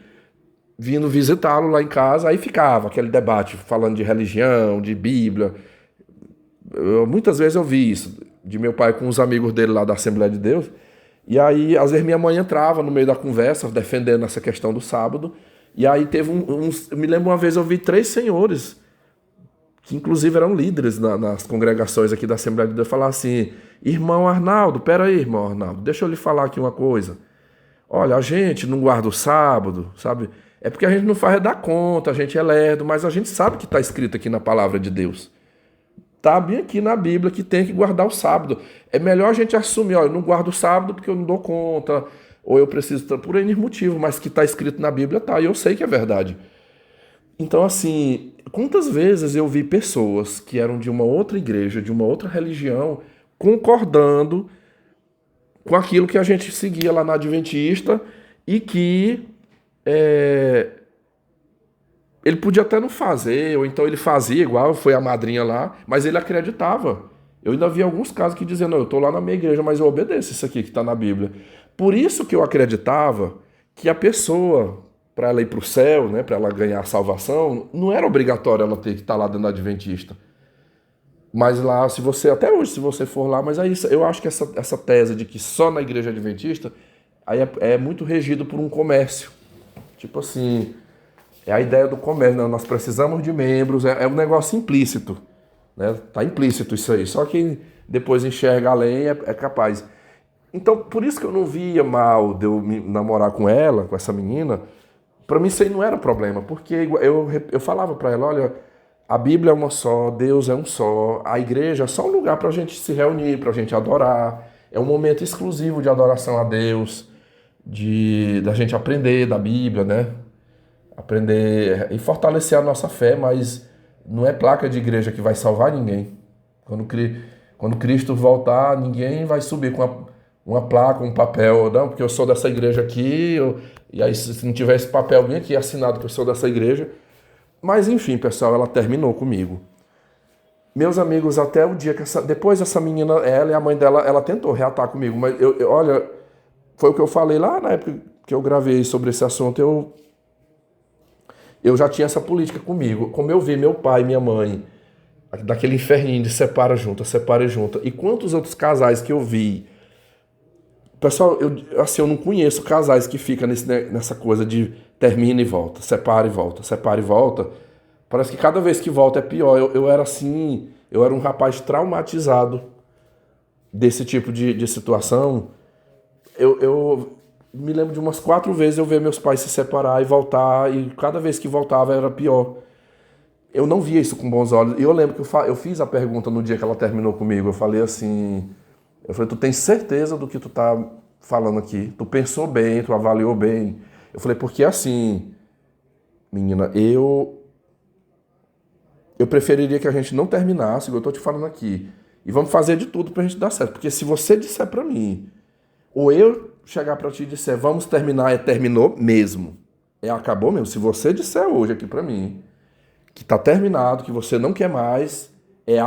S1: vindo visitá-lo lá em casa. Aí ficava aquele debate falando de religião, de Bíblia. Muitas vezes eu vi isso, de meu pai com os amigos dele lá da Assembleia de Deus. E aí, às vezes, minha mãe entrava no meio da conversa, defendendo essa questão do sábado. E aí teve eu me lembro uma vez eu vi 3 senhores, que inclusive eram líderes nas congregações aqui da Assembleia de Deus, falar assim, irmão Arnaldo, peraí, irmão Arnaldo, deixa eu lhe falar aqui uma coisa. Olha, a gente não guarda o sábado, sabe? É porque a gente não faz dar conta, a gente é lerdo, mas a gente sabe que está escrito aqui na palavra de Deus. Está bem aqui na Bíblia que tem que guardar o sábado. É melhor a gente assumir, ó, eu não guardo o sábado porque eu não dou conta, ou eu preciso, por N motivo, mas que está escrito na Bíblia tá, e eu sei que é verdade. Então, assim, quantas vezes eu vi pessoas que eram de uma outra igreja, de uma outra religião, concordando com aquilo que a gente seguia lá na Adventista e que ele podia até não fazer, ou então ele fazia igual, foi a madrinha lá, mas ele acreditava. Eu ainda vi alguns casos que diziam, não, eu estou lá na minha igreja, mas eu obedeço isso aqui que está na Bíblia. Por isso que eu acreditava que a pessoa, para ela ir para o céu, né, para ela ganhar a salvação, não era obrigatório ela ter que estar lá dentro da Adventista. Mas lá, se você, até hoje, se você for lá, mas aí eu acho que essa tese de que só na igreja adventista, aí é muito regido por um comércio. Tipo assim, é a ideia do comércio, né? Nós precisamos de membros, é um negócio implícito, né? Tá implícito isso aí, só quem depois enxerga além é capaz. Então, por isso que eu não via mal de eu namorar com ela, com essa menina. Para mim isso aí não era problema, porque eu falava para ela, olha, a Bíblia é uma só, Deus é um só, a igreja é só um lugar para a gente se reunir, para a gente adorar, é um momento exclusivo de adoração a Deus, da gente aprender da Bíblia, né? Aprender e fortalecer a nossa fé, mas não é placa de igreja que vai salvar ninguém. Quando Cristo voltar, ninguém vai subir com uma placa, um papel, não, porque eu sou dessa igreja aqui, e aí se não tiver esse papel bem aqui assinado que eu sou dessa igreja. Mas enfim, pessoal, ela terminou comigo. Meus amigos, até o dia que depois essa menina, ela e a mãe dela, ela tentou reatar comigo, mas olha, foi o que eu falei lá na época que eu gravei sobre esse assunto, eu já tinha essa política comigo. Como eu vi meu pai e minha mãe, daquele inferninho de separa e junta, e quantos outros casais que eu vi. Pessoal, eu não conheço casais que ficam nessa coisa de termina e volta, separa e volta, separa e volta. Parece que cada vez que volta é pior. Eu era assim, eu era um rapaz traumatizado desse tipo de situação. Eu me lembro de umas 4 vezes eu ver meus pais se separar e voltar, e cada vez que voltava era pior. Eu não via isso com bons olhos. E eu lembro que eu fiz a pergunta no dia que ela terminou comigo. Eu falei assim, tu tens certeza do que tu tá falando aqui? Tu pensou bem, tu avaliou bem? Eu falei, porque assim, menina, eu preferiria que a gente não terminasse, igual eu tô te falando aqui. E vamos fazer de tudo pra gente dar certo. Porque se você disser pra mim, ou eu chegar pra ti e disser, vamos terminar, terminou mesmo. Acabou mesmo. Se você disser hoje aqui pra mim, que tá terminado, que você não quer mais,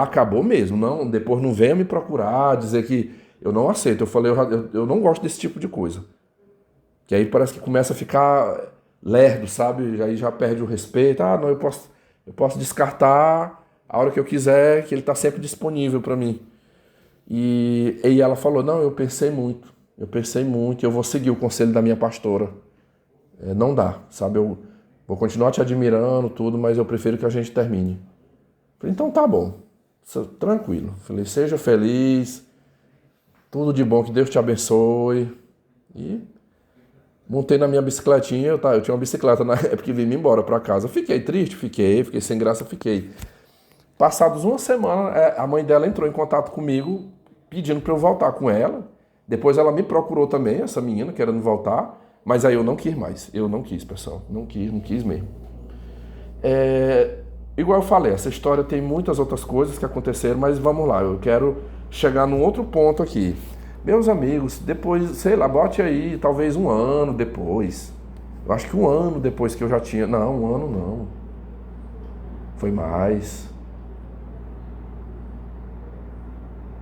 S1: acabou mesmo. Não, depois não venha me procurar, dizer que eu não aceito. Eu falei, eu não gosto desse tipo de coisa. Que aí parece que começa a ficar lerdo, sabe? Aí já perde o respeito. Ah, não, eu posso descartar a hora que eu quiser, que ele tá sempre disponível para mim. E ela falou, não, eu pensei muito, eu vou seguir o conselho da minha pastora. Não dá, sabe? Eu vou continuar te admirando, tudo, mas eu prefiro que a gente termine. Falei, então tá bom, tranquilo. Falei, seja feliz, tudo de bom, que Deus te abençoe. E Montei na minha bicicletinha, eu tinha uma bicicleta na época que vim me embora pra casa. Fiquei triste, fiquei sem graça, fiquei. Passados uma semana, a mãe dela entrou em contato comigo, pedindo pra eu voltar com ela. Depois ela me procurou também, essa menina, querendo voltar, mas aí eu não quis mais. Eu não quis, pessoal. Não quis mesmo. Igual eu falei, essa história tem muitas outras coisas que aconteceram, mas vamos lá, eu quero chegar num outro ponto aqui. Meus amigos, depois, sei lá, bote aí, talvez um ano depois. Eu acho que um ano depois que eu já tinha. Não, um ano não. Foi mais.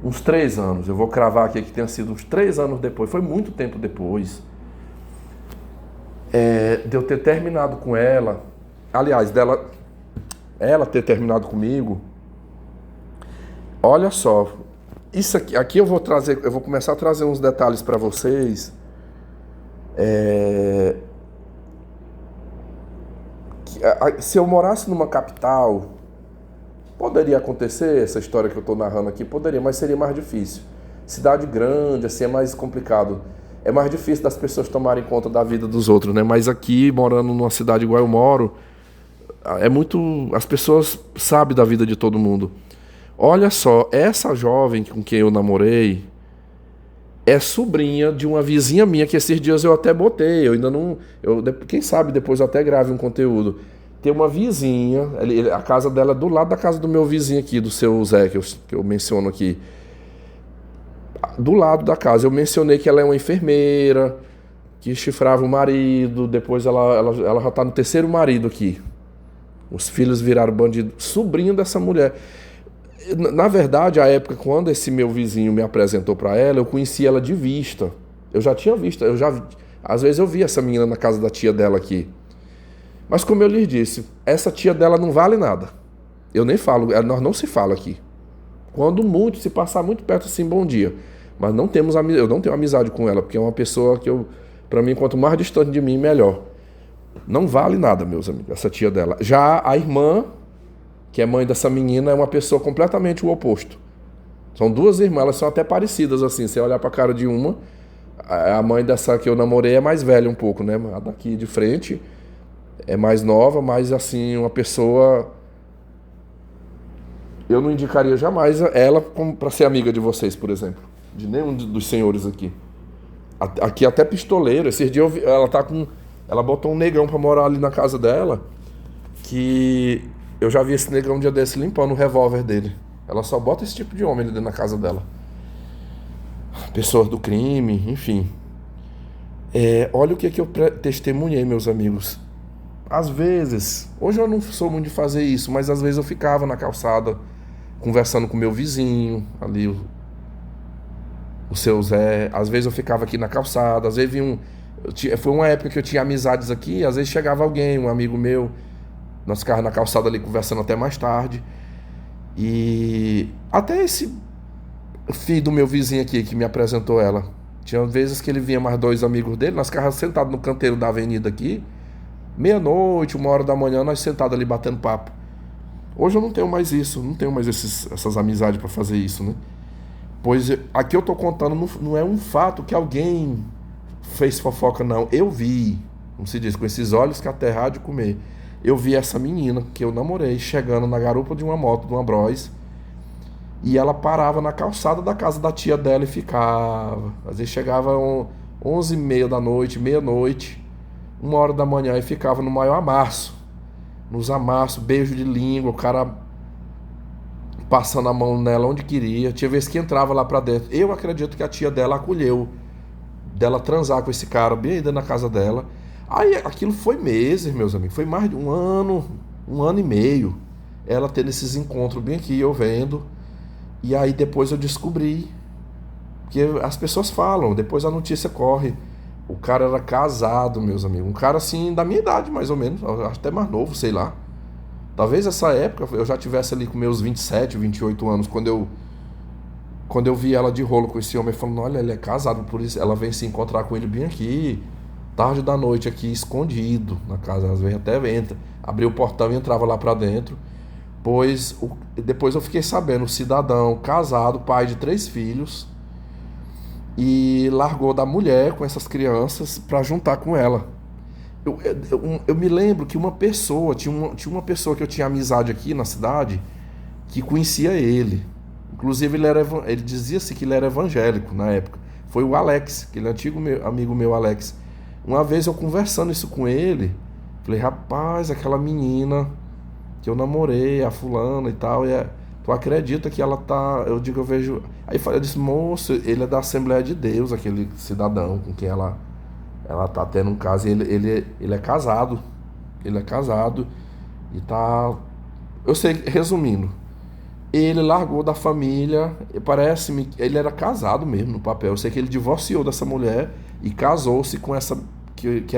S1: Uns 3 anos. Eu vou cravar aqui que tenha sido uns 3 anos depois. Foi muito tempo depois. De eu ter terminado com ela. Aliás, ela ter terminado comigo. Olha só. Isso aqui eu vou começar a trazer uns detalhes para vocês. Se eu morasse numa capital, poderia acontecer essa história que eu estou narrando aqui, poderia, mas seria mais difícil. Cidade grande, assim, é mais complicado. É mais difícil das pessoas tomarem conta da vida dos outros, né? Mas aqui, morando numa cidade igual eu moro, é muito. As pessoas sabem da vida de todo mundo. Olha só, essa jovem com quem eu namorei é sobrinha de uma vizinha minha que esses dias eu até botei. Eu ainda não. Quem sabe depois eu até grave um conteúdo. Tem uma vizinha, a casa dela é do lado da casa do meu vizinho aqui, do seu Zé, que eu menciono aqui. Do lado da casa. Eu mencionei que ela é uma enfermeira, que chifrava o marido, depois ela já tá no terceiro marido aqui. Os filhos viraram bandido. Sobrinho dessa mulher. Na verdade, a época quando esse meu vizinho me apresentou pra ela, eu conheci ela de vista. Eu já tinha visto, às vezes eu vi essa menina na casa da tia dela aqui. Mas como eu lhes disse, essa tia dela não vale nada. Eu nem falo, nós não se fala aqui. Quando muito, se passar muito perto assim, bom dia. Mas eu não tenho amizade com ela, porque é uma pessoa que pra mim, quanto mais distante de mim, melhor. Não vale nada, meus amigos, essa tia dela. Já a irmã, que é mãe dessa menina, é uma pessoa completamente o oposto. São duas irmãs, elas são até parecidas assim. Você olhar pra cara de uma, a mãe dessa que eu namorei é mais velha um pouco, né? A daqui de frente é mais nova, mas assim, uma pessoa. Eu não indicaria jamais ela pra ser amiga de vocês, por exemplo. De nenhum dos senhores aqui. Aqui até pistoleiro. Esses dias ela botou um negão pra morar ali na casa dela. Que eu já vi esse negão um dia desse limpando o revólver dele. Ela só bota esse tipo de homem dentro da casa dela. Pessoas do crime, enfim. Olha o que eu testemunhei, meus amigos. Às vezes, hoje eu não sou muito de fazer isso, mas às vezes eu ficava na calçada conversando com meu vizinho, ali o seu Zé. Às vezes eu ficava aqui na calçada, às vezes foi uma época que eu tinha amizades aqui, às vezes chegava alguém, um amigo meu, nós ficávamos na calçada ali conversando até mais tarde. E até esse filho do meu vizinho aqui que me apresentou ela, tinha vezes que ele vinha mais dois amigos dele, nós ficávamos sentados no canteiro da avenida aqui, meia-noite, 1 hora da manhã, nós sentados ali batendo papo. Hoje eu não tenho mais isso, não tenho mais essas amizades pra fazer isso, né? Pois aqui eu tô contando, não é um fato que alguém fez fofoca, não. Eu vi, como se diz, com esses olhos que a terra há de comer. Eu vi essa menina que eu namorei chegando na garupa de uma moto, de uma Bros, e ela parava na calçada da casa da tia dela e ficava. Às vezes chegava 11h30 da noite, meia-noite, 1 hora da manhã, e ficava no maior amasso. Nos amassos, beijo de língua, o cara passando a mão nela onde queria. Tinha vezes que entrava lá pra dentro. Eu acredito que a tia dela acolheu dela transar com esse cara bem ainda na casa dela. Aí aquilo foi meses, meus amigos. Foi mais de 1 ano e meio. Ela tendo esses encontros bem aqui, eu vendo. E aí depois eu descobri. Porque as pessoas falam, depois a notícia corre. O cara era casado, meus amigos. Um cara assim, da minha idade, mais ou menos. Até mais novo, sei lá. Talvez essa época eu já tivesse ali com meus 27, 28 anos. Quando eu vi ela de rolo com esse homem, falando, olha, ele é casado, por isso ela vem se encontrar com ele bem aqui, tarde da noite aqui, escondido na casa. Às vezes até entra, abria o portão e entrava lá pra dentro. Pois depois eu fiquei sabendo, o cidadão casado, pai de 3 filhos, e largou da mulher com essas crianças para juntar com ela. Eu me lembro que uma pessoa, tinha uma pessoa que eu tinha amizade aqui na cidade que conhecia ele. Inclusive ele dizia-se que ele era evangélico na época. Foi o Alex, aquele antigo amigo meu Alex. Uma vez eu conversando isso com ele, falei, rapaz, aquela menina que eu namorei, a fulana e tal, tu acredita que ela tá. Eu vejo. Aí eu disse, moço, ele é da Assembleia de Deus, aquele cidadão com quem ela tá tendo um caso. Ele é casado. Ele é casado e tá. Eu sei, resumindo, ele largou da família, e parece-me que ele era casado mesmo no papel. Eu sei que ele divorciou dessa mulher e casou-se com essa que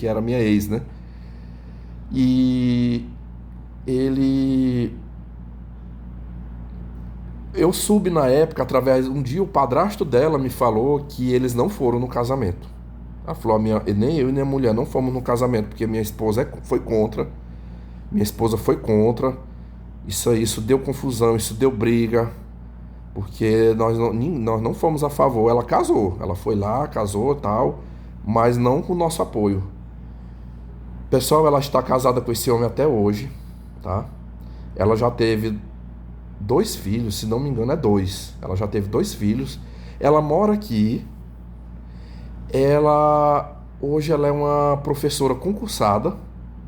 S1: era minha ex, né? E ele eu soube na época através um dia o padrasto dela me falou que eles não foram no casamento. Ela falou, nem eu e nem a mulher não fomos no casamento porque minha esposa foi contra. Minha esposa foi contra. Isso deu confusão, isso deu briga, porque nós não fomos a favor. Ela casou, ela foi lá, casou e tal, mas não com o nosso apoio. Pessoal, ela está casada com esse homem até hoje, tá? Ela já teve 2 filhos, se não me engano é 2. Ela já teve 2 filhos. Ela mora aqui. Hoje ela é uma professora concursada.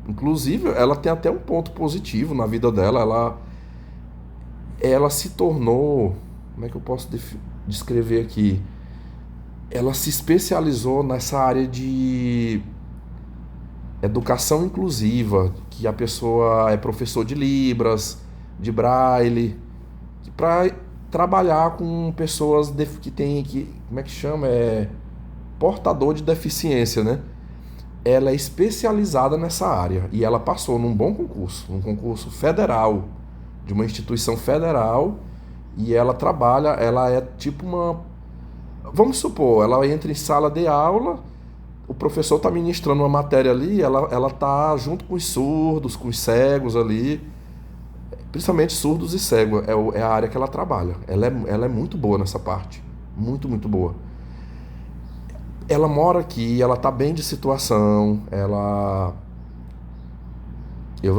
S1: Inclusive, ela tem até um ponto positivo na vida dela. Ela se tornou, como é que eu posso descrever aqui? Ela se especializou nessa área de educação inclusiva, que a pessoa é professor de Libras, de Braille, para trabalhar com pessoas que tem como é que chama? Portador de deficiência, né? Ela é especializada nessa área e ela passou num bom concurso, um concurso federal, de uma instituição federal, e ela trabalha, ela é tipo vamos supor, ela entra em sala de aula, o professor está ministrando uma matéria ali, ela tá junto com os surdos, com os cegos ali, principalmente surdos e cegos, é a área que ela trabalha. Ela é muito boa nessa parte, muito, muito boa. Ela mora aqui, ela tá bem de situação,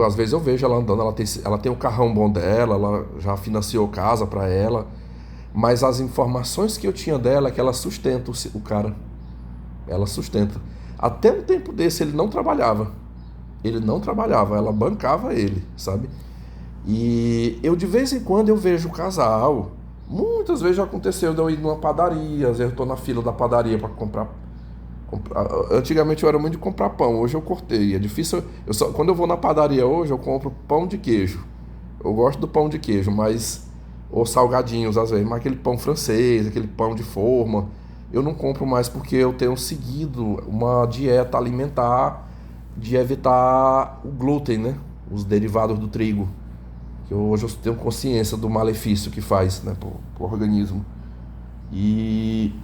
S1: às vezes eu vejo ela andando, ela tem o carrão bom dela, ela já financiou casa para ela, mas as informações que eu tinha dela é que ela sustenta o cara. Ela sustenta. Até um tempo desse ele não trabalhava. Ele não trabalhava, ela bancava ele, sabe? E eu de vez em quando eu vejo o casal. Muitas vezes já aconteceu de eu ir numa padaria, às vezes eu tô na fila da padaria para comprar. Antigamente eu era muito de comprar pão, hoje eu cortei. É difícil. Quando eu vou na padaria hoje, eu compro pão de queijo. Eu gosto do pão de queijo, mas. Ou salgadinhos às vezes, mas aquele pão francês, aquele pão de forma, eu não compro mais porque eu tenho seguido uma dieta alimentar de evitar o glúten, né? Os derivados do trigo. Que hoje eu tenho consciência do malefício que faz, né, pro organismo. E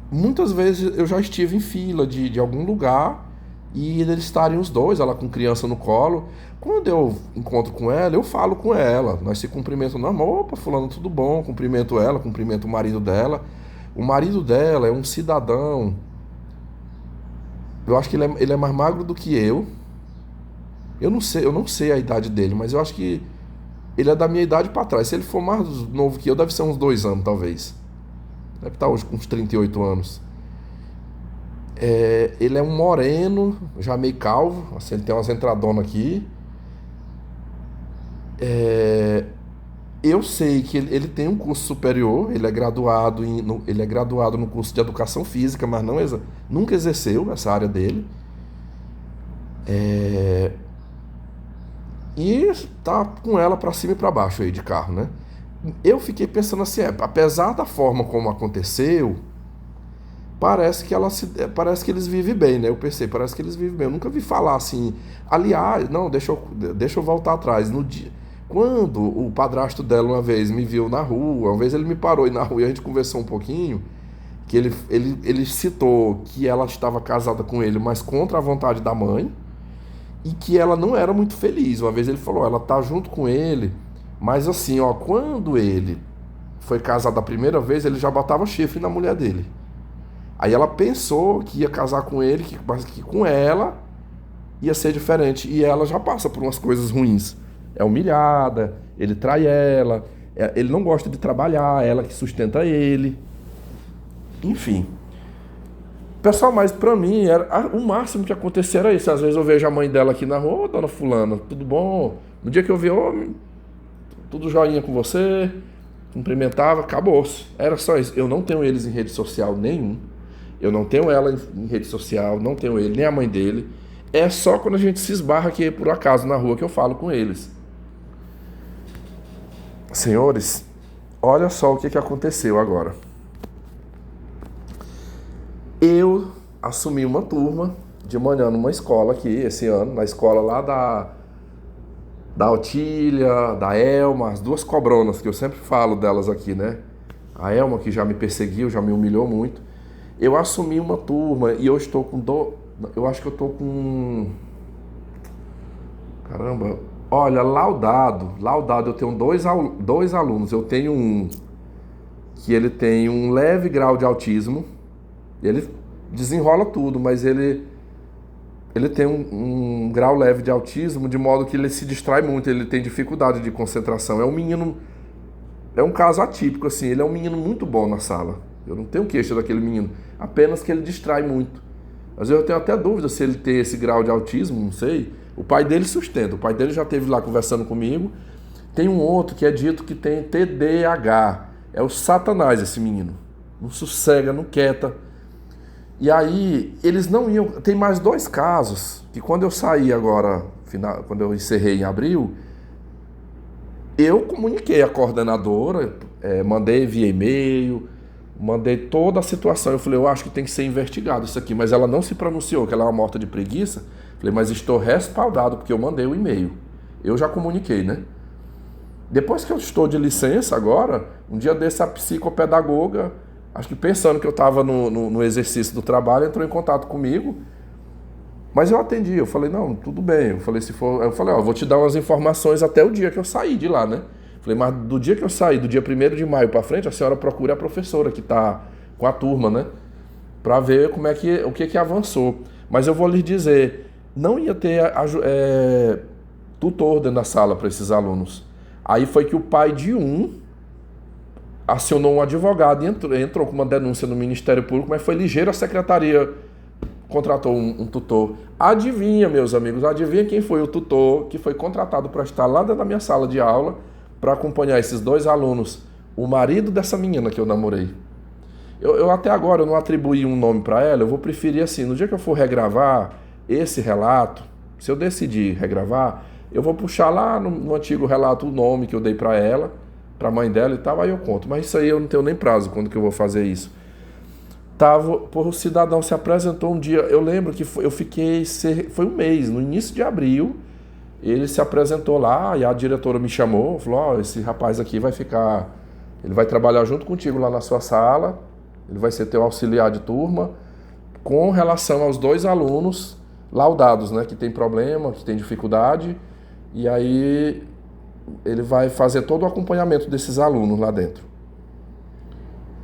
S1: muitas vezes eu já estive em fila de algum lugar e eles estarem os dois, ela com criança no colo. Quando eu encontro com ela, eu falo com ela, nós se cumprimentamos normal, opa, fulano, tudo bom? Cumprimento ela, cumprimento o marido dela. O marido dela é um cidadão, eu acho que ele é mais magro do que eu. Eu não sei a idade dele, mas eu acho que ele é da minha idade para trás. Se ele for mais novo que eu, deve ser uns 2 anos, talvez. Deve estar hoje com uns 38 anos. Ele é um moreno, já meio calvo, assim, ele tem umas entradonas aqui. Eu sei que ele tem um curso superior, ele é graduado no curso de educação física, mas nunca exerceu essa área dele. E tá com ela para cima e para baixo aí de carro, né? Eu fiquei pensando assim, apesar da forma como aconteceu, parece que eles vivem bem, né? Eu pensei, parece que eles vivem bem. Eu nunca vi falar assim. Aliás, não, deixa eu voltar atrás. No dia, quando o padrasto dela uma vez me viu na rua, uma vez ele me parou aí na rua e a gente conversou um pouquinho, que ele citou que ela estava casada com ele, mas contra a vontade da mãe, e que ela não era muito feliz. Uma vez ele falou, ela tá junto com ele, mas assim, ó, quando ele foi casado a primeira vez, ele já botava chifre na mulher dele. Aí ela pensou que ia casar com ele, mas que com ela ia ser diferente. E ela já passa por umas coisas ruins. É humilhada, ele trai ela, ele não gosta de trabalhar, ela que sustenta ele. Enfim. Pessoal, mas pra mim, o máximo que acontecia era isso. Às vezes eu vejo a mãe dela aqui na rua, ô, dona fulana, tudo bom? No dia que eu vi, ô, tudo joinha com você, cumprimentava, acabou-se. Era só isso. Eu não tenho eles em rede social nenhum. Eu não tenho ela em rede social, não tenho ele, nem a mãe dele. É só quando a gente se esbarra aqui, por acaso, na rua, que eu falo com eles. Senhores, olha só o que aconteceu agora. Eu assumi uma turma de manhã numa escola aqui, esse ano, na escola lá da Otília, da Elma, as duas cobronas, que eu sempre falo delas aqui, né? A Elma, que já me perseguiu, já me humilhou muito. Eu assumi uma turma e eu estou com eu acho que eu estou com... Caramba. Olha, laudado eu tenho dois alunos. Eu tenho um que ele tem um leve grau de autismo. Ele desenrola tudo, mas ele tem um grau leve de autismo, de modo que ele se distrai muito, ele tem dificuldade de concentração. É um menino, é um caso atípico, assim, ele é um menino muito bom na sala. Eu não tenho queixa daquele menino, apenas que ele distrai muito. Às vezes eu tenho até dúvida se ele tem esse grau de autismo, não sei. O pai dele sustenta, o pai dele já esteve lá conversando comigo. Tem um outro que é dito que tem TDAH, é o satanás esse menino. Não sossega, não quieta. E aí, eles não iam... Tem mais dois casos, que quando eu saí agora, quando eu encerrei em abril, eu comuniquei a coordenadora, mandei via e-mail, mandei toda a situação. Eu falei, eu acho que tem que ser investigado isso aqui, mas ela não se pronunciou, que ela é uma morta de preguiça. Falei, mas estou respaldado, porque eu mandei o e-mail. Eu já comuniquei, né? Depois que eu estou de licença agora, um dia desse a psicopedagoga... Acho que pensando que eu estava no exercício do trabalho, entrou em contato comigo, mas eu atendi, eu falei, não, tudo bem. Eu falei, ó, vou te dar umas informações até o dia que eu saí de lá, né? Falei, mas do dia que eu saí, do dia 1º de maio para frente, a senhora procure a professora que está com a turma, né? Para ver o que avançou. Mas eu vou lhes dizer, não ia ter tutor dentro da sala para esses alunos. Aí foi que o pai de um acionou um advogado e entrou com uma denúncia no Ministério Público, mas foi ligeiro, a secretaria contratou um tutor. Adivinha, meus amigos, adivinha quem foi o tutor que foi contratado para estar lá dentro da minha sala de aula para acompanhar esses dois alunos? O marido dessa menina que eu namorei. Eu até agora eu não atribuí um nome para ela, eu vou preferir assim, no dia que eu for regravar esse relato, se eu decidir regravar, eu vou puxar lá no antigo relato o nome que eu dei para ela, para a mãe dela e tal, aí eu conto. Mas isso aí eu não tenho nem prazo quando que eu vou fazer isso. O cidadão se apresentou um dia, eu lembro que foi um mês, no início de abril, ele se apresentou lá e a diretora me chamou, falou, ó, esse rapaz aqui ele vai trabalhar junto contigo lá na sua sala, ele vai ser teu auxiliar de turma, com relação aos dois alunos laudados, né, que tem problema, que tem dificuldade, e aí ele vai fazer todo o acompanhamento desses alunos lá dentro.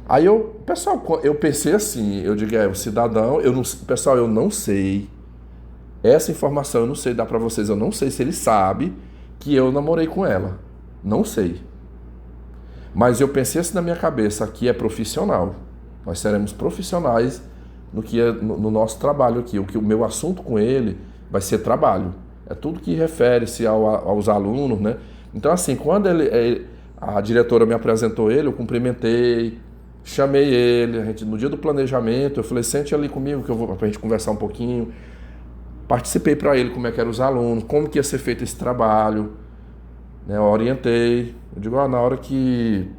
S1: Aí pessoal, eu pensei assim, eu digo, o cidadão, pessoal, eu não sei, essa informação eu não sei dar pra vocês, eu não sei se ele sabe que eu namorei com ela, não sei. Mas eu pensei assim na minha cabeça, aqui é profissional, nós seremos profissionais no nosso trabalho aqui, o meu assunto com ele vai ser trabalho, é tudo que refere-se aos alunos, né? Então, assim, quando a diretora me apresentou ele, eu cumprimentei, chamei ele, no dia do planejamento, eu falei, sente ali comigo pra gente conversar um pouquinho. Participei para ele como é que eram os alunos, como que ia ser feito esse trabalho, né? Eu orientei. Eu digo, na hora que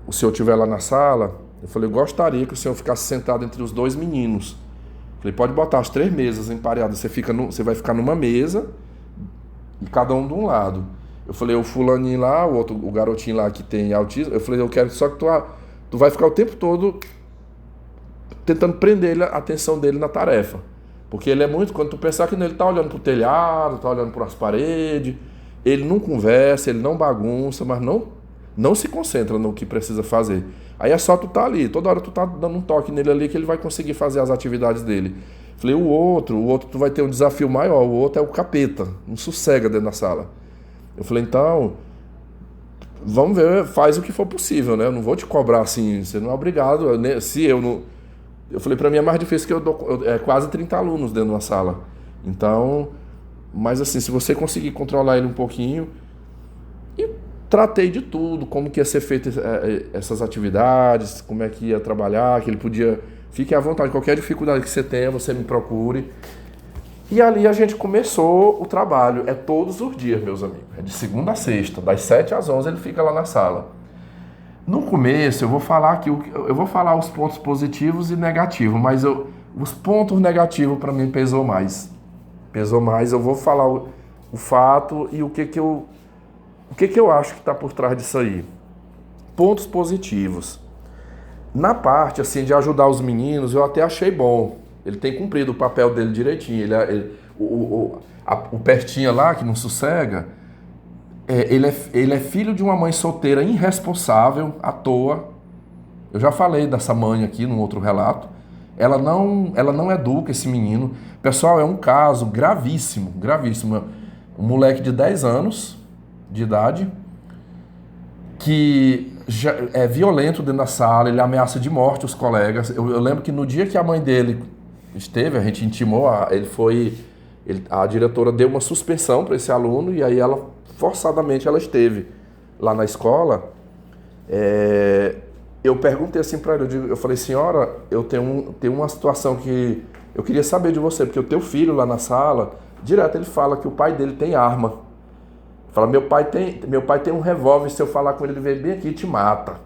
S1: o senhor estiver lá na sala, eu falei, eu gostaria que o senhor ficasse sentado entre os dois meninos. Eu falei, pode botar as 3 mesas empareadas, você vai ficar numa mesa e cada um de um lado. Eu falei, o fulaninho lá, o garotinho lá que tem autismo, eu falei, eu quero só que tu vai ficar o tempo todo tentando prender a atenção dele na tarefa. Porque ele é muito, quando tu pensar que ele tá olhando pro telhado, tá olhando para as paredes, ele não conversa, ele não bagunça, mas Não se concentra no que precisa fazer. Aí é só tu tá ali, toda hora tu tá dando um toque nele ali que ele vai conseguir fazer as atividades dele. Falei, o outro tu vai ter um desafio maior, o outro é o capeta, não sossega dentro da sala. Eu falei, então, vamos ver, faz o que for possível, né? Eu não vou te cobrar assim, você não é obrigado, se eu não... Eu falei, pra mim é mais difícil que é quase 30 alunos dentro de uma sala. Então, mas assim, se você conseguir controlar ele um pouquinho, e tratei de tudo, como que ia ser feita essas atividades, como é que ia trabalhar, que ele podia... Fique à vontade, qualquer dificuldade que você tenha, você me procure. E ali a gente começou o trabalho. É todos os dias, meus amigos. É de segunda a sexta, das 7 às 11 ele fica lá na sala. No começo eu vou falar aqui, eu vou falar os pontos positivos e negativos, mas os pontos negativos para mim pesou mais. Pesou mais, eu vou falar o fato e o que eu acho que está por trás disso aí. Pontos positivos. Na parte assim de ajudar os meninos, eu até achei bom. Ele tem cumprido o papel dele direitinho. O Pertinha lá, que não sossega, ele é filho de uma mãe solteira irresponsável, à toa. Eu já falei dessa mãe aqui num outro relato. Ela não educa esse menino. Pessoal, é um caso gravíssimo, gravíssimo. Um moleque de 10 anos de idade que já é violento dentro da sala, ele ameaça de morte os colegas. Eu lembro que no dia que a mãe dele esteve, a gente intimou, a diretora deu uma suspensão para esse aluno e aí forçadamente ela esteve lá na escola. Eu perguntei assim para ele, eu falei, senhora, eu tenho uma situação que eu queria saber de você, porque o teu filho lá na sala, direto ele fala que o pai dele tem arma. Fala, meu pai tem um revólver, se eu falar com ele, ele vem bem aqui e te mata.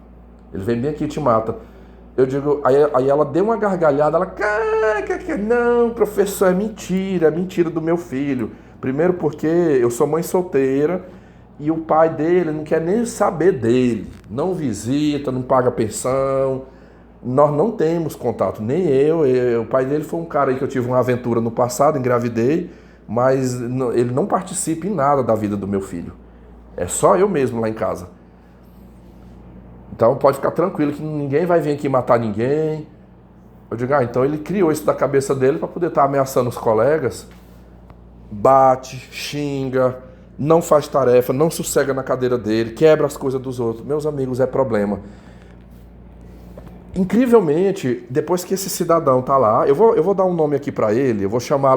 S1: Ele vem bem aqui e te mata. Eu digo, aí ela deu uma gargalhada, não, professor, é mentira do meu filho. Primeiro porque eu sou mãe solteira e o pai dele não quer nem saber dele. Não visita, não paga pensão. Nós não temos contato, nem eu. O pai dele foi um cara aí que eu tive uma aventura no passado, engravidei, mas ele não participa em nada da vida do meu filho. É só eu mesmo lá em casa. Então pode ficar tranquilo que ninguém vai vir aqui matar ninguém. Eu digo, então ele criou isso da cabeça dele para poder estar ameaçando os colegas. Bate, xinga, não faz tarefa, não sossega na cadeira dele, quebra as coisas dos outros. Meus amigos, é problema. Incrivelmente, depois que esse cidadão tá lá, eu vou dar um nome aqui para ele, eu vou chamar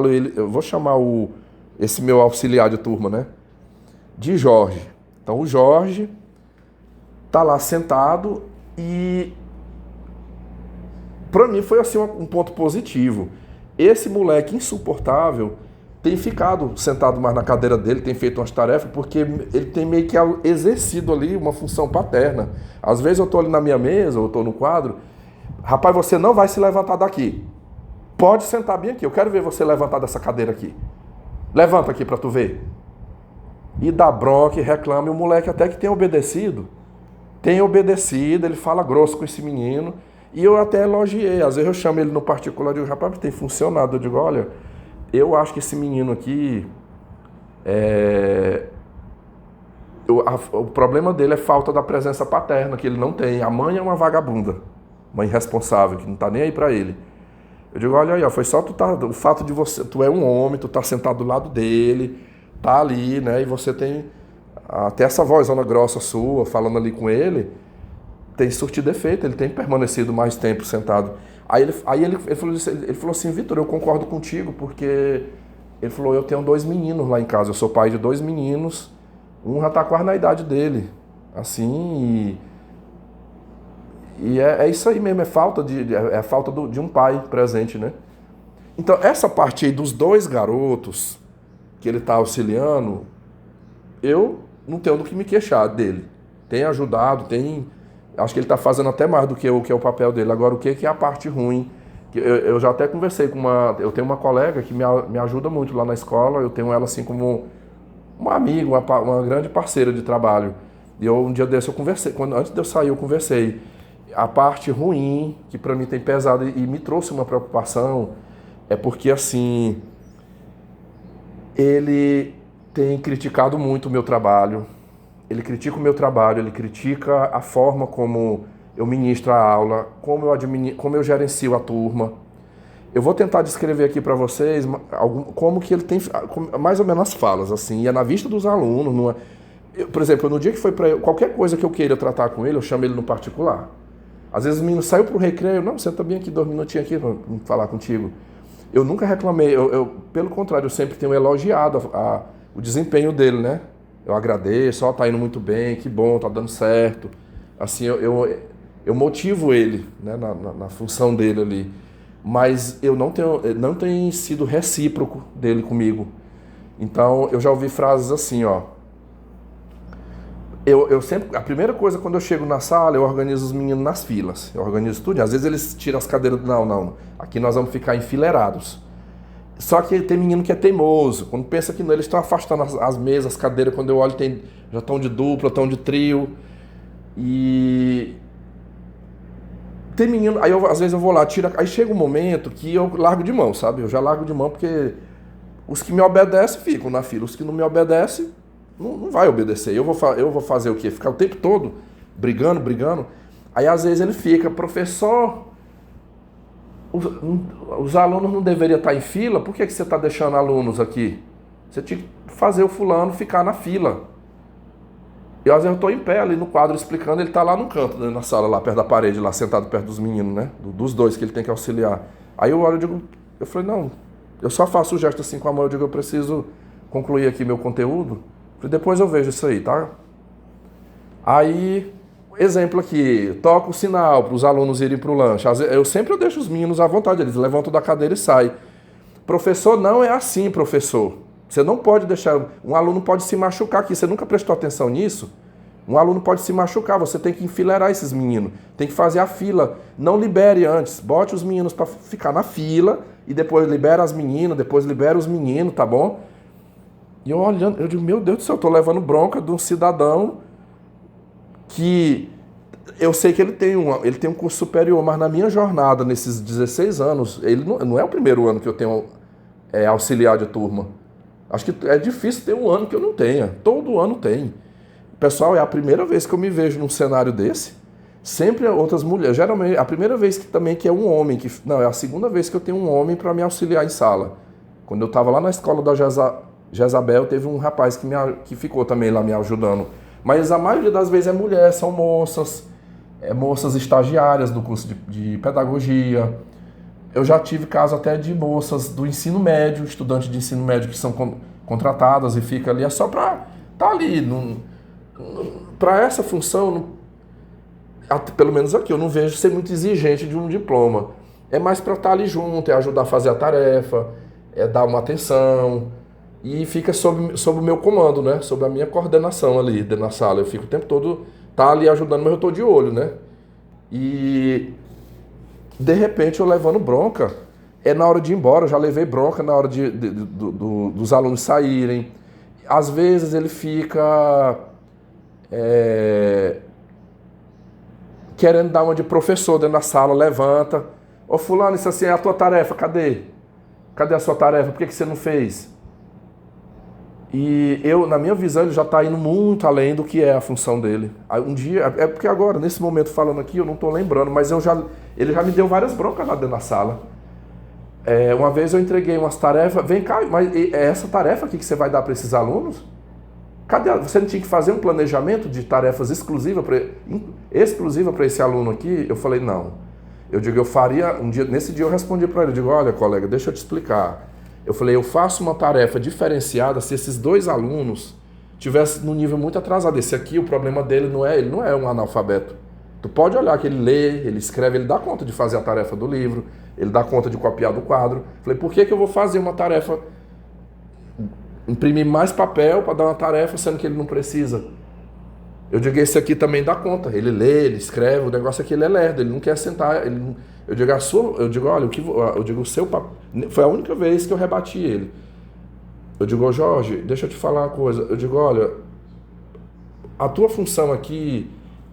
S1: esse meu auxiliar de turma, né? De Jorge. Então o Jorge tá lá sentado e para mim foi assim um ponto positivo. Esse moleque insuportável tem ficado sentado mais na cadeira dele, tem feito umas tarefas, porque ele tem meio que exercido ali uma função paterna. Às vezes eu tô ali na minha mesa, ou eu tô no quadro, rapaz, você não vai se levantar daqui. Pode sentar bem aqui, eu quero ver você levantar dessa cadeira aqui. Levanta aqui pra tu ver. E dá bronca e reclama, e o moleque até que tem obedecido, ele fala grosso com esse menino, e eu até elogiei. Às vezes eu chamo ele no particular e digo, rapaz, tem funcionado. Eu digo, olha, eu acho que esse menino aqui, o problema dele é falta da presença paterna, que ele não tem. A mãe é uma vagabunda, mãe irresponsável, que não tá nem aí pra ele. Eu digo, olha aí, foi só o fato de tu é um homem, tu tá sentado do lado dele, tá ali, né, e você tem até essa vozona grossa sua, falando ali com ele, tem surtido efeito, ele tem permanecido mais tempo sentado. Aí ele falou assim, Vitor, eu concordo contigo, porque ele falou, eu tenho 2 meninos lá em casa, eu sou pai de 2 meninos, um já tá quase na idade dele, assim, e é isso aí mesmo, é falta de um pai presente, né? Então, essa parte aí dos 2 garotos que ele tá auxiliando, eu não tenho do que me queixar dele. Tem ajudado, acho que ele está fazendo até mais do que o papel dele. Agora, o que é a parte ruim? Eu já até conversei com eu tenho uma colega que me ajuda muito lá na escola, eu tenho ela assim como uma amiga, uma grande parceira de trabalho. E um dia desse eu conversei, antes de eu sair eu conversei. A parte ruim, que para mim tem pesado e me trouxe uma preocupação, é porque assim, ele tem criticado muito o meu trabalho, ele critica o meu trabalho, ele critica a forma como eu ministro a aula, como eu gerencio a turma. Eu vou tentar descrever aqui para vocês como que ele tem mais ou menos as falas, assim, e é na vista dos alunos. Por exemplo, no dia que foi para qualquer coisa que eu queira tratar com ele, eu chamo ele no particular. Às vezes o menino saiu pro recreio, não, senta bem aqui 2 minutinhos aqui para falar contigo. Eu nunca reclamei, pelo contrário, eu sempre tenho elogiado o desempenho dele, né? Eu agradeço, ó, tá indo muito bem, que bom, tá dando certo. Assim, eu motivo ele, né, na função dele ali. Mas eu não tenho sido recíproco dele comigo. Então, eu já ouvi frases assim, ó. Eu sempre, a primeira coisa quando eu chego na sala, eu organizo os meninos nas filas. Eu organizo tudo. Às vezes eles tiram as cadeiras, não. Aqui nós vamos ficar enfileirados. Só que tem menino que é teimoso. Quando pensa que não, eles estão afastando as mesas, as cadeiras. Quando eu olho, já estão de dupla, estão de trio. E tem menino, aí às vezes eu vou lá, aí chega um momento que eu largo de mão, sabe? Eu já largo de mão porque os que me obedecem ficam na fila. Os que não me obedecem, não vai obedecer. Eu vou fazer o quê? Ficar o tempo todo brigando. Aí às vezes ele fica, professor, os alunos não deveriam estar em fila, por que você está deixando alunos aqui? Você tinha que fazer o fulano ficar na fila. E às vezes eu estou em pé ali no quadro explicando, ele está lá no canto, né, na sala, lá perto da parede, lá sentado perto dos meninos, né? Dos dois que ele tem que auxiliar. Aí eu olho eu falei, não, eu só faço o gesto assim com a mão, eu digo, eu preciso concluir aqui meu conteúdo, depois eu vejo isso aí, tá? Aí, exemplo aqui, toco o sinal para os alunos irem para o lanche. Eu sempre deixo os meninos à vontade, eles levantam da cadeira e saem. Professor, não é assim, professor. Você não pode deixar... Um aluno pode se machucar aqui. Você nunca prestou atenção nisso? Um aluno pode se machucar. Você tem que enfileirar esses meninos. Tem que fazer a fila. Não libere antes. Bote os meninos para ficar na fila e depois libera as meninas, depois libera os meninos, tá bom? E eu olhando, eu digo, meu Deus do céu, eu tô levando bronca de um cidadão que... Eu sei que ele tem um curso superior, mas na minha jornada, nesses 16 anos, ele não é o primeiro ano que eu tenho auxiliar de turma. Acho que é difícil ter um ano que eu não tenha. Todo ano tem. Pessoal, é a primeira vez que eu me vejo num cenário desse. Sempre outras mulheres. Geralmente, a primeira vez que é um homem. Não, é a segunda vez que eu tenho um homem para me auxiliar em sala. Quando eu estava lá na escola da Jezabel, teve um rapaz que ficou também lá me ajudando. Mas a maioria das vezes é mulher, são moças. Moças estagiárias do curso de pedagogia. Eu já tive caso até de moças do ensino médio, estudantes de ensino médio que são contratadas e fica ali, é só para estar ali. Para essa função, pelo menos aqui, eu não vejo ser muito exigente de um diploma. É mais para estar ali junto, é ajudar a fazer a tarefa, é dar uma atenção. E fica sob o meu comando, né? Sob a minha coordenação ali dentro da sala. Eu fico o tempo todo, tá ali ajudando, mas eu tô de olho, né? E... de repente eu levando bronca, na hora de ir embora, eu já levei bronca na hora dos alunos saírem. Às vezes ele fica querendo dar uma de professor dentro da sala, levanta. Ô fulano, isso assim é a tua tarefa, cadê? Cadê a sua tarefa? Por que você não fez? E na minha visão, ele já está indo muito além do que é a função dele. Um dia, porque agora, nesse momento falando aqui, eu não estou lembrando, mas ele já me deu várias broncas lá dentro da sala. Uma vez eu entreguei umas tarefas, vem cá, mas é essa tarefa aqui que você vai dar para esses alunos? Cadê? Você não tinha que fazer um planejamento de tarefas exclusiva para esse aluno aqui? Eu falei, não. Eu digo, eu faria, nesse dia eu respondi para ele, eu digo, olha colega, deixa eu te explicar. Eu falei, eu faço uma tarefa diferenciada se esses 2 alunos tivessem num nível muito atrasado. Esse aqui, o problema dele ele não é um analfabeto. Tu pode olhar que ele lê, ele escreve, ele dá conta de fazer a tarefa do livro, ele dá conta de copiar do quadro. Eu falei, por que eu vou fazer uma tarefa, imprimir mais papel para dar uma tarefa, sendo que ele não precisa? Eu digo, esse aqui também dá conta. Ele lê, ele escreve, o negócio aqui ele é lerdo, ele não quer sentar, eu digo, olha, o seu papel. Foi a única vez que eu rebati ele. Eu digo, Jorge, deixa eu te falar uma coisa. Eu digo, olha, a tua função aqui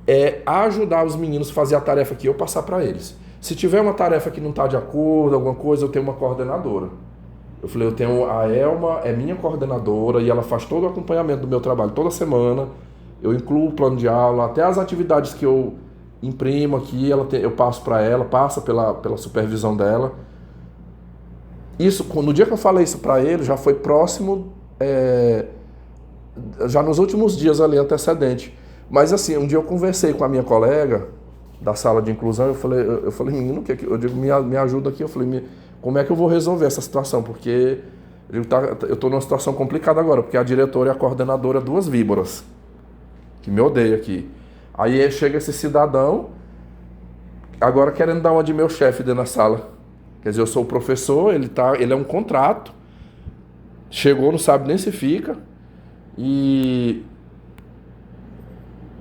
S1: é ajudar os meninos a fazer a tarefa que eu passar para eles. Se tiver uma tarefa que não está de acordo, alguma coisa, eu tenho uma coordenadora. Eu falei, a Elma é minha coordenadora e ela faz todo o acompanhamento do meu trabalho toda semana. eu incluo o plano de aula, até as atividades que eu imprimo aqui, eu passo para ela, passa pela supervisão dela. Isso, no dia que eu falei isso para ele, já foi próximo, já nos últimos dias ali antecedente. Mas assim, um dia eu conversei com a minha colega da sala de inclusão, eu falei, menino, eu digo, me ajuda aqui, eu falei, como é que eu vou resolver essa situação? Porque eu estou numa situação complicada agora, porque a diretora e a coordenadora, duas víboras, que me odeiam aqui. Aí chega esse cidadão, agora querendo dar uma de meu chefe dentro da sala. Quer dizer, eu sou o professor, ele é um contrato, chegou, não sabe nem se fica, e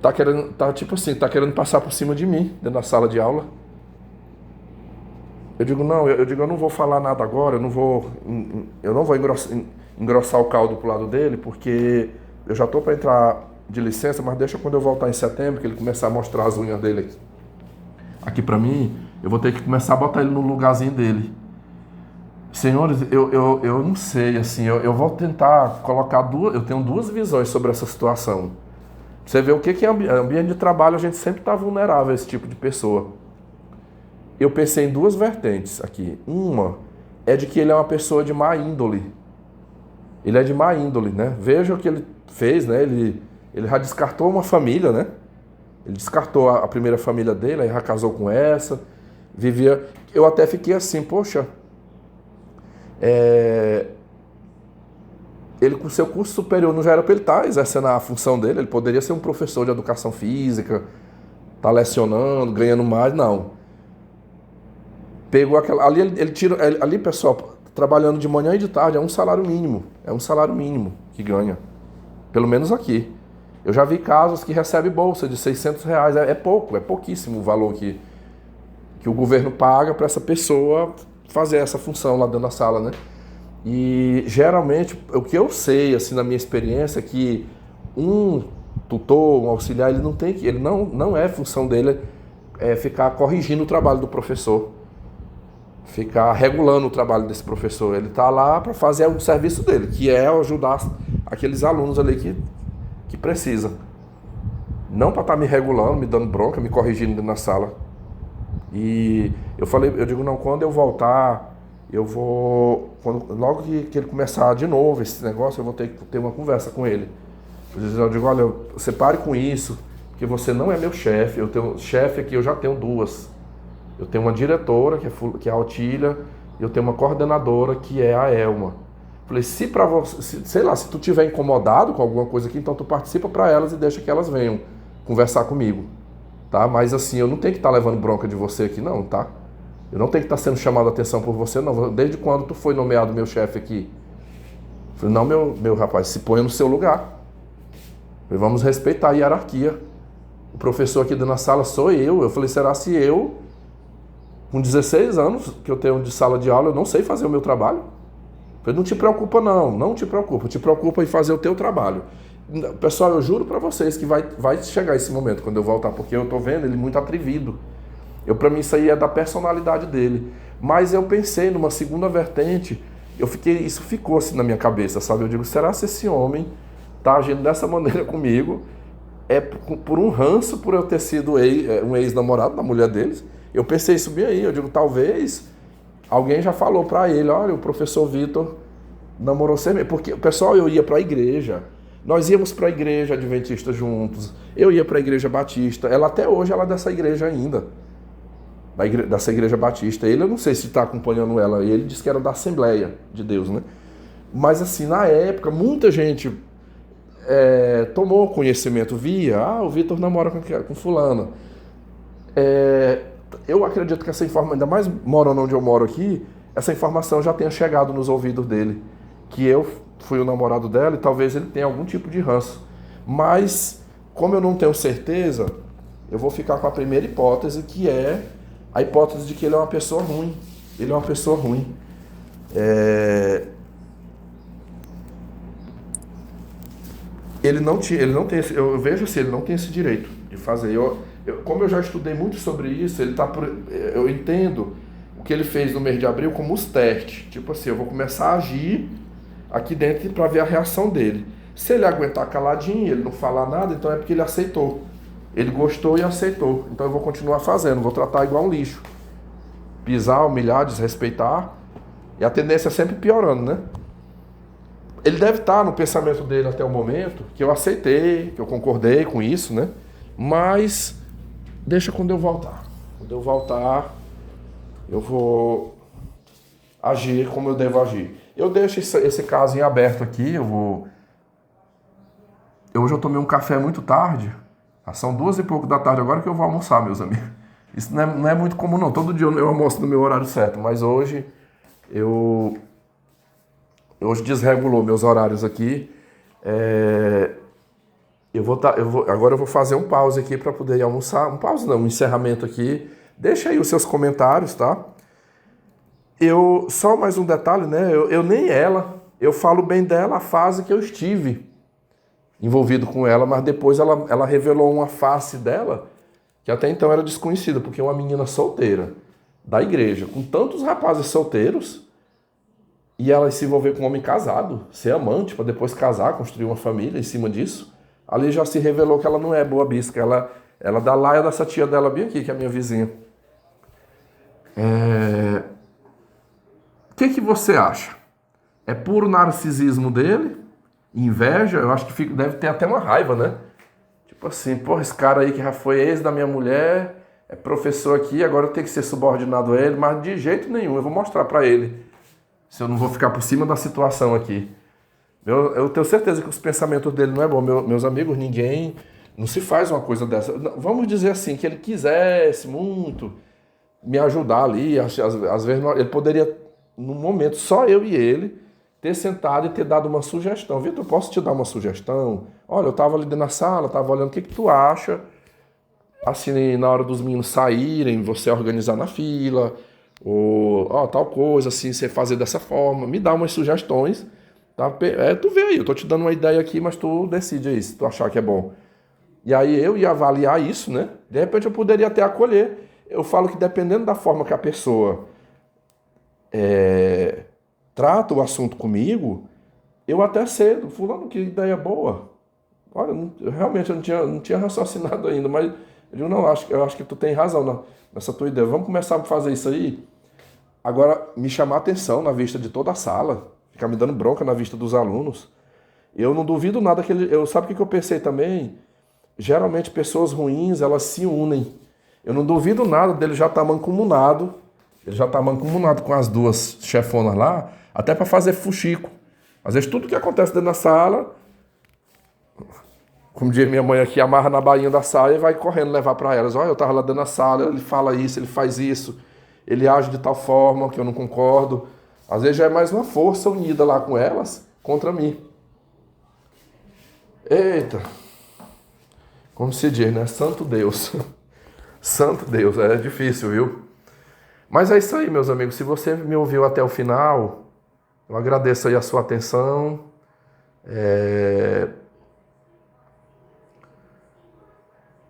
S1: tá querendo passar por cima de mim, dentro da sala de aula. Eu digo, não, eu não vou falar nada agora, eu não vou engrossar o caldo pro lado dele, porque eu já tô para entrar de licença, mas deixa quando eu voltar em setembro, que ele começar a mostrar as unhas dele aqui para mim, eu vou ter que começar a botar ele no lugarzinho dele. Senhores, eu não sei, assim, eu vou tentar colocar eu tenho duas visões sobre essa situação. Você vê o que é ambiente de trabalho, a gente sempre está vulnerável a esse tipo de pessoa. Eu pensei em duas vertentes aqui. Uma é de que ele é uma pessoa de má índole. Ele é de má índole, né? Veja o que ele fez, né? Ele já descartou uma família, né? Ele descartou a primeira família dele, aí já casou com essa, vivia... Eu até fiquei assim, poxa... Ele com seu curso superior não já era para ele estar exercendo a função dele, ele poderia ser um professor de educação física, tá lecionando, ganhando mais, não. Pegou aquela... Ali, pessoal, trabalhando de manhã e de tarde, é um salário mínimo que ganha, pelo menos aqui. Eu já vi casos que recebe bolsa de R$600, é pouquíssimo o valor que o governo paga para essa pessoa fazer essa função lá dentro da sala, né? E geralmente, o que eu sei, assim, na minha experiência, é que um tutor, um auxiliar, ele não é função dele ficar corrigindo o trabalho do professor, ficar regulando o trabalho desse professor. Ele está lá para fazer o serviço dele, que é ajudar aqueles alunos ali que precisa. Não para estar me regulando, me dando bronca, me corrigindo na sala. E eu digo, não, quando eu voltar, logo que ele começar de novo esse negócio, eu vou ter que ter uma conversa com ele. Eu digo, olha, você pare com isso, porque você não é meu chefe. Eu tenho chefe aqui, eu já tenho duas. Eu tenho uma diretora, que é a Otília, e eu tenho uma coordenadora, que é a Elma. Falei, se pra você, sei lá, se tu tiver incomodado com alguma coisa aqui, então tu participa para elas e deixa que elas venham conversar comigo, tá? Mas assim, eu não tenho que estar levando bronca de você aqui não, tá? Eu não tenho que estar sendo chamado a atenção por você não. Desde quando tu foi nomeado meu chefe aqui? Falei, não, meu rapaz, se ponha no seu lugar. Falei, vamos respeitar a hierarquia. O professor aqui dentro da sala sou eu. Eu falei, será se eu, com 16 anos que eu tenho de sala de aula, eu não sei fazer o meu trabalho? Falei, não te preocupa não te preocupa. Te preocupa em fazer o teu trabalho. Pessoal, eu juro pra vocês que vai chegar esse momento quando eu voltar, porque eu tô vendo ele muito atrevido. Pra mim isso aí é da personalidade dele. Mas eu pensei numa segunda vertente, isso ficou assim na minha cabeça, sabe? Eu digo, será se esse homem tá agindo dessa maneira comigo? É por um ranço, por eu ter sido um ex-namorado da mulher deles? Eu pensei isso bem aí, eu digo, talvez alguém já falou pra ele, olha, o professor Vitor namorou você mesmo. Porque, pessoal, eu ia pra igreja, nós íamos pra igreja adventista juntos, eu ia pra igreja batista, até hoje ela é dessa igreja ainda. Dessa igreja batista. Ele, eu não sei se está acompanhando ela, ele disse que era da Assembleia de Deus, né? Mas assim, na época, muita gente tomou conhecimento o Vitor namora com fulana. Eu acredito que essa informação, ainda mais morando onde eu moro aqui, essa informação já tenha chegado nos ouvidos dele, que eu fui o namorado dela e talvez ele tenha algum tipo de ranço. Mas, como eu não tenho certeza, eu vou ficar com a primeira hipótese, que é a hipótese de que ele é uma pessoa ruim. Ele é uma pessoa ruim. Ele não tem eu vejo assim, ele não tem esse direito de fazer. Como eu já estudei muito sobre isso, eu entendo o que ele fez no mês de abril como os testes. Tipo assim, eu vou começar a agir aqui dentro para ver a reação dele. Se ele aguentar caladinho, ele não falar nada, então é porque ele aceitou. Ele gostou e aceitou. Então eu vou continuar fazendo, vou tratar igual um lixo. Pisar, humilhar, desrespeitar. E a tendência é sempre piorando, né? Ele deve estar no pensamento dele até o momento que eu aceitei, que eu concordei com isso, né? Mas deixa quando eu voltar. Quando eu voltar, eu vou agir como eu devo agir. Eu deixo esse caso em aberto aqui, hoje eu tomei um café muito tarde. São 2h pouco da tarde agora que eu vou almoçar, meus amigos. Isso não é muito comum não. Todo dia eu almoço no meu horário certo, mas hoje hoje desregulou meus horários aqui. Agora eu vou fazer um pause aqui para poder ir almoçar. Um pause não, um encerramento aqui. Deixa aí os seus comentários, tá? Só mais um detalhe, né? Eu nem ela, eu falo bem dela a fase que eu estive envolvido com ela, mas depois ela revelou uma face dela que até então era desconhecida, porque é uma menina solteira da igreja, com tantos rapazes solteiros, e ela se envolver com um homem casado, ser amante, para depois casar, construir uma família em cima disso, ali já se revelou que ela não é boa bisca, ela dá laia dessa tia dela bem aqui, que é a minha vizinha. O que você acha? É puro narcisismo dele? Inveja? Eu acho que deve ter até uma raiva, né? Tipo assim, porra, esse cara aí que já foi ex da minha mulher, é professor aqui, agora eu tenho que ser subordinado a ele, mas de jeito nenhum, eu vou mostrar pra ele se eu não vou ficar por cima da situação aqui. Eu tenho certeza que os pensamentos dele não é bom. Meus amigos, ninguém não se faz uma coisa dessa. Vamos dizer assim, que ele quisesse muito me ajudar ali, às vezes ele poderia, num momento, só eu e ele, ter sentado e ter dado uma sugestão. Vitor, eu posso te dar uma sugestão? Olha, eu estava ali dentro da sala, estava olhando, o que tu acha? Assim, na hora dos meninos saírem, você organizar na fila, ou tal coisa, assim, você fazer dessa forma, me dá umas sugestões. Tá? Tu vê aí, eu tô te dando uma ideia aqui, mas tu decide aí, se tu achar que é bom. E aí eu ia avaliar isso, né? De repente eu poderia até acolher. Eu falo que dependendo da forma que a pessoa trata o assunto comigo, eu até cedo, fulano, que ideia boa. Olha, realmente eu não tinha raciocinado ainda, mas eu digo, não, eu acho que tu tem razão nessa tua ideia. Vamos começar a fazer isso aí? Agora, me chamar a atenção na vista de toda a sala, ficar me dando bronca na vista dos alunos. Eu não duvido nada que ele... Sabe o que eu pensei também? Geralmente pessoas ruins, elas se unem. Eu não duvido nada dele já estar mancomunado. Ele já está mancomunado com as duas chefonas lá, até para fazer fuxico. Às vezes tudo que acontece dentro da sala, como diz minha mãe aqui, amarra na bainha da sala e vai correndo levar para elas. Olha, eu estava lá dentro da sala, ele fala isso, ele faz isso, ele age de tal forma que eu não concordo. Às vezes já é mais uma força unida lá com elas contra mim. Eita, como se diz, né? Santo Deus. Santo Deus, é difícil, viu? Mas é isso aí, meus amigos. Se você me ouviu até o final, eu agradeço aí a sua atenção.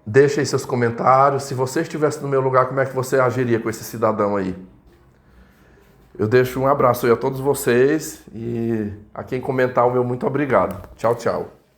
S1: Deixe aí seus comentários. Se você estivesse no meu lugar, como é que você agiria com esse cidadão aí? Eu deixo um abraço aí a todos vocês e a quem comentar o meu muito obrigado. Tchau, tchau.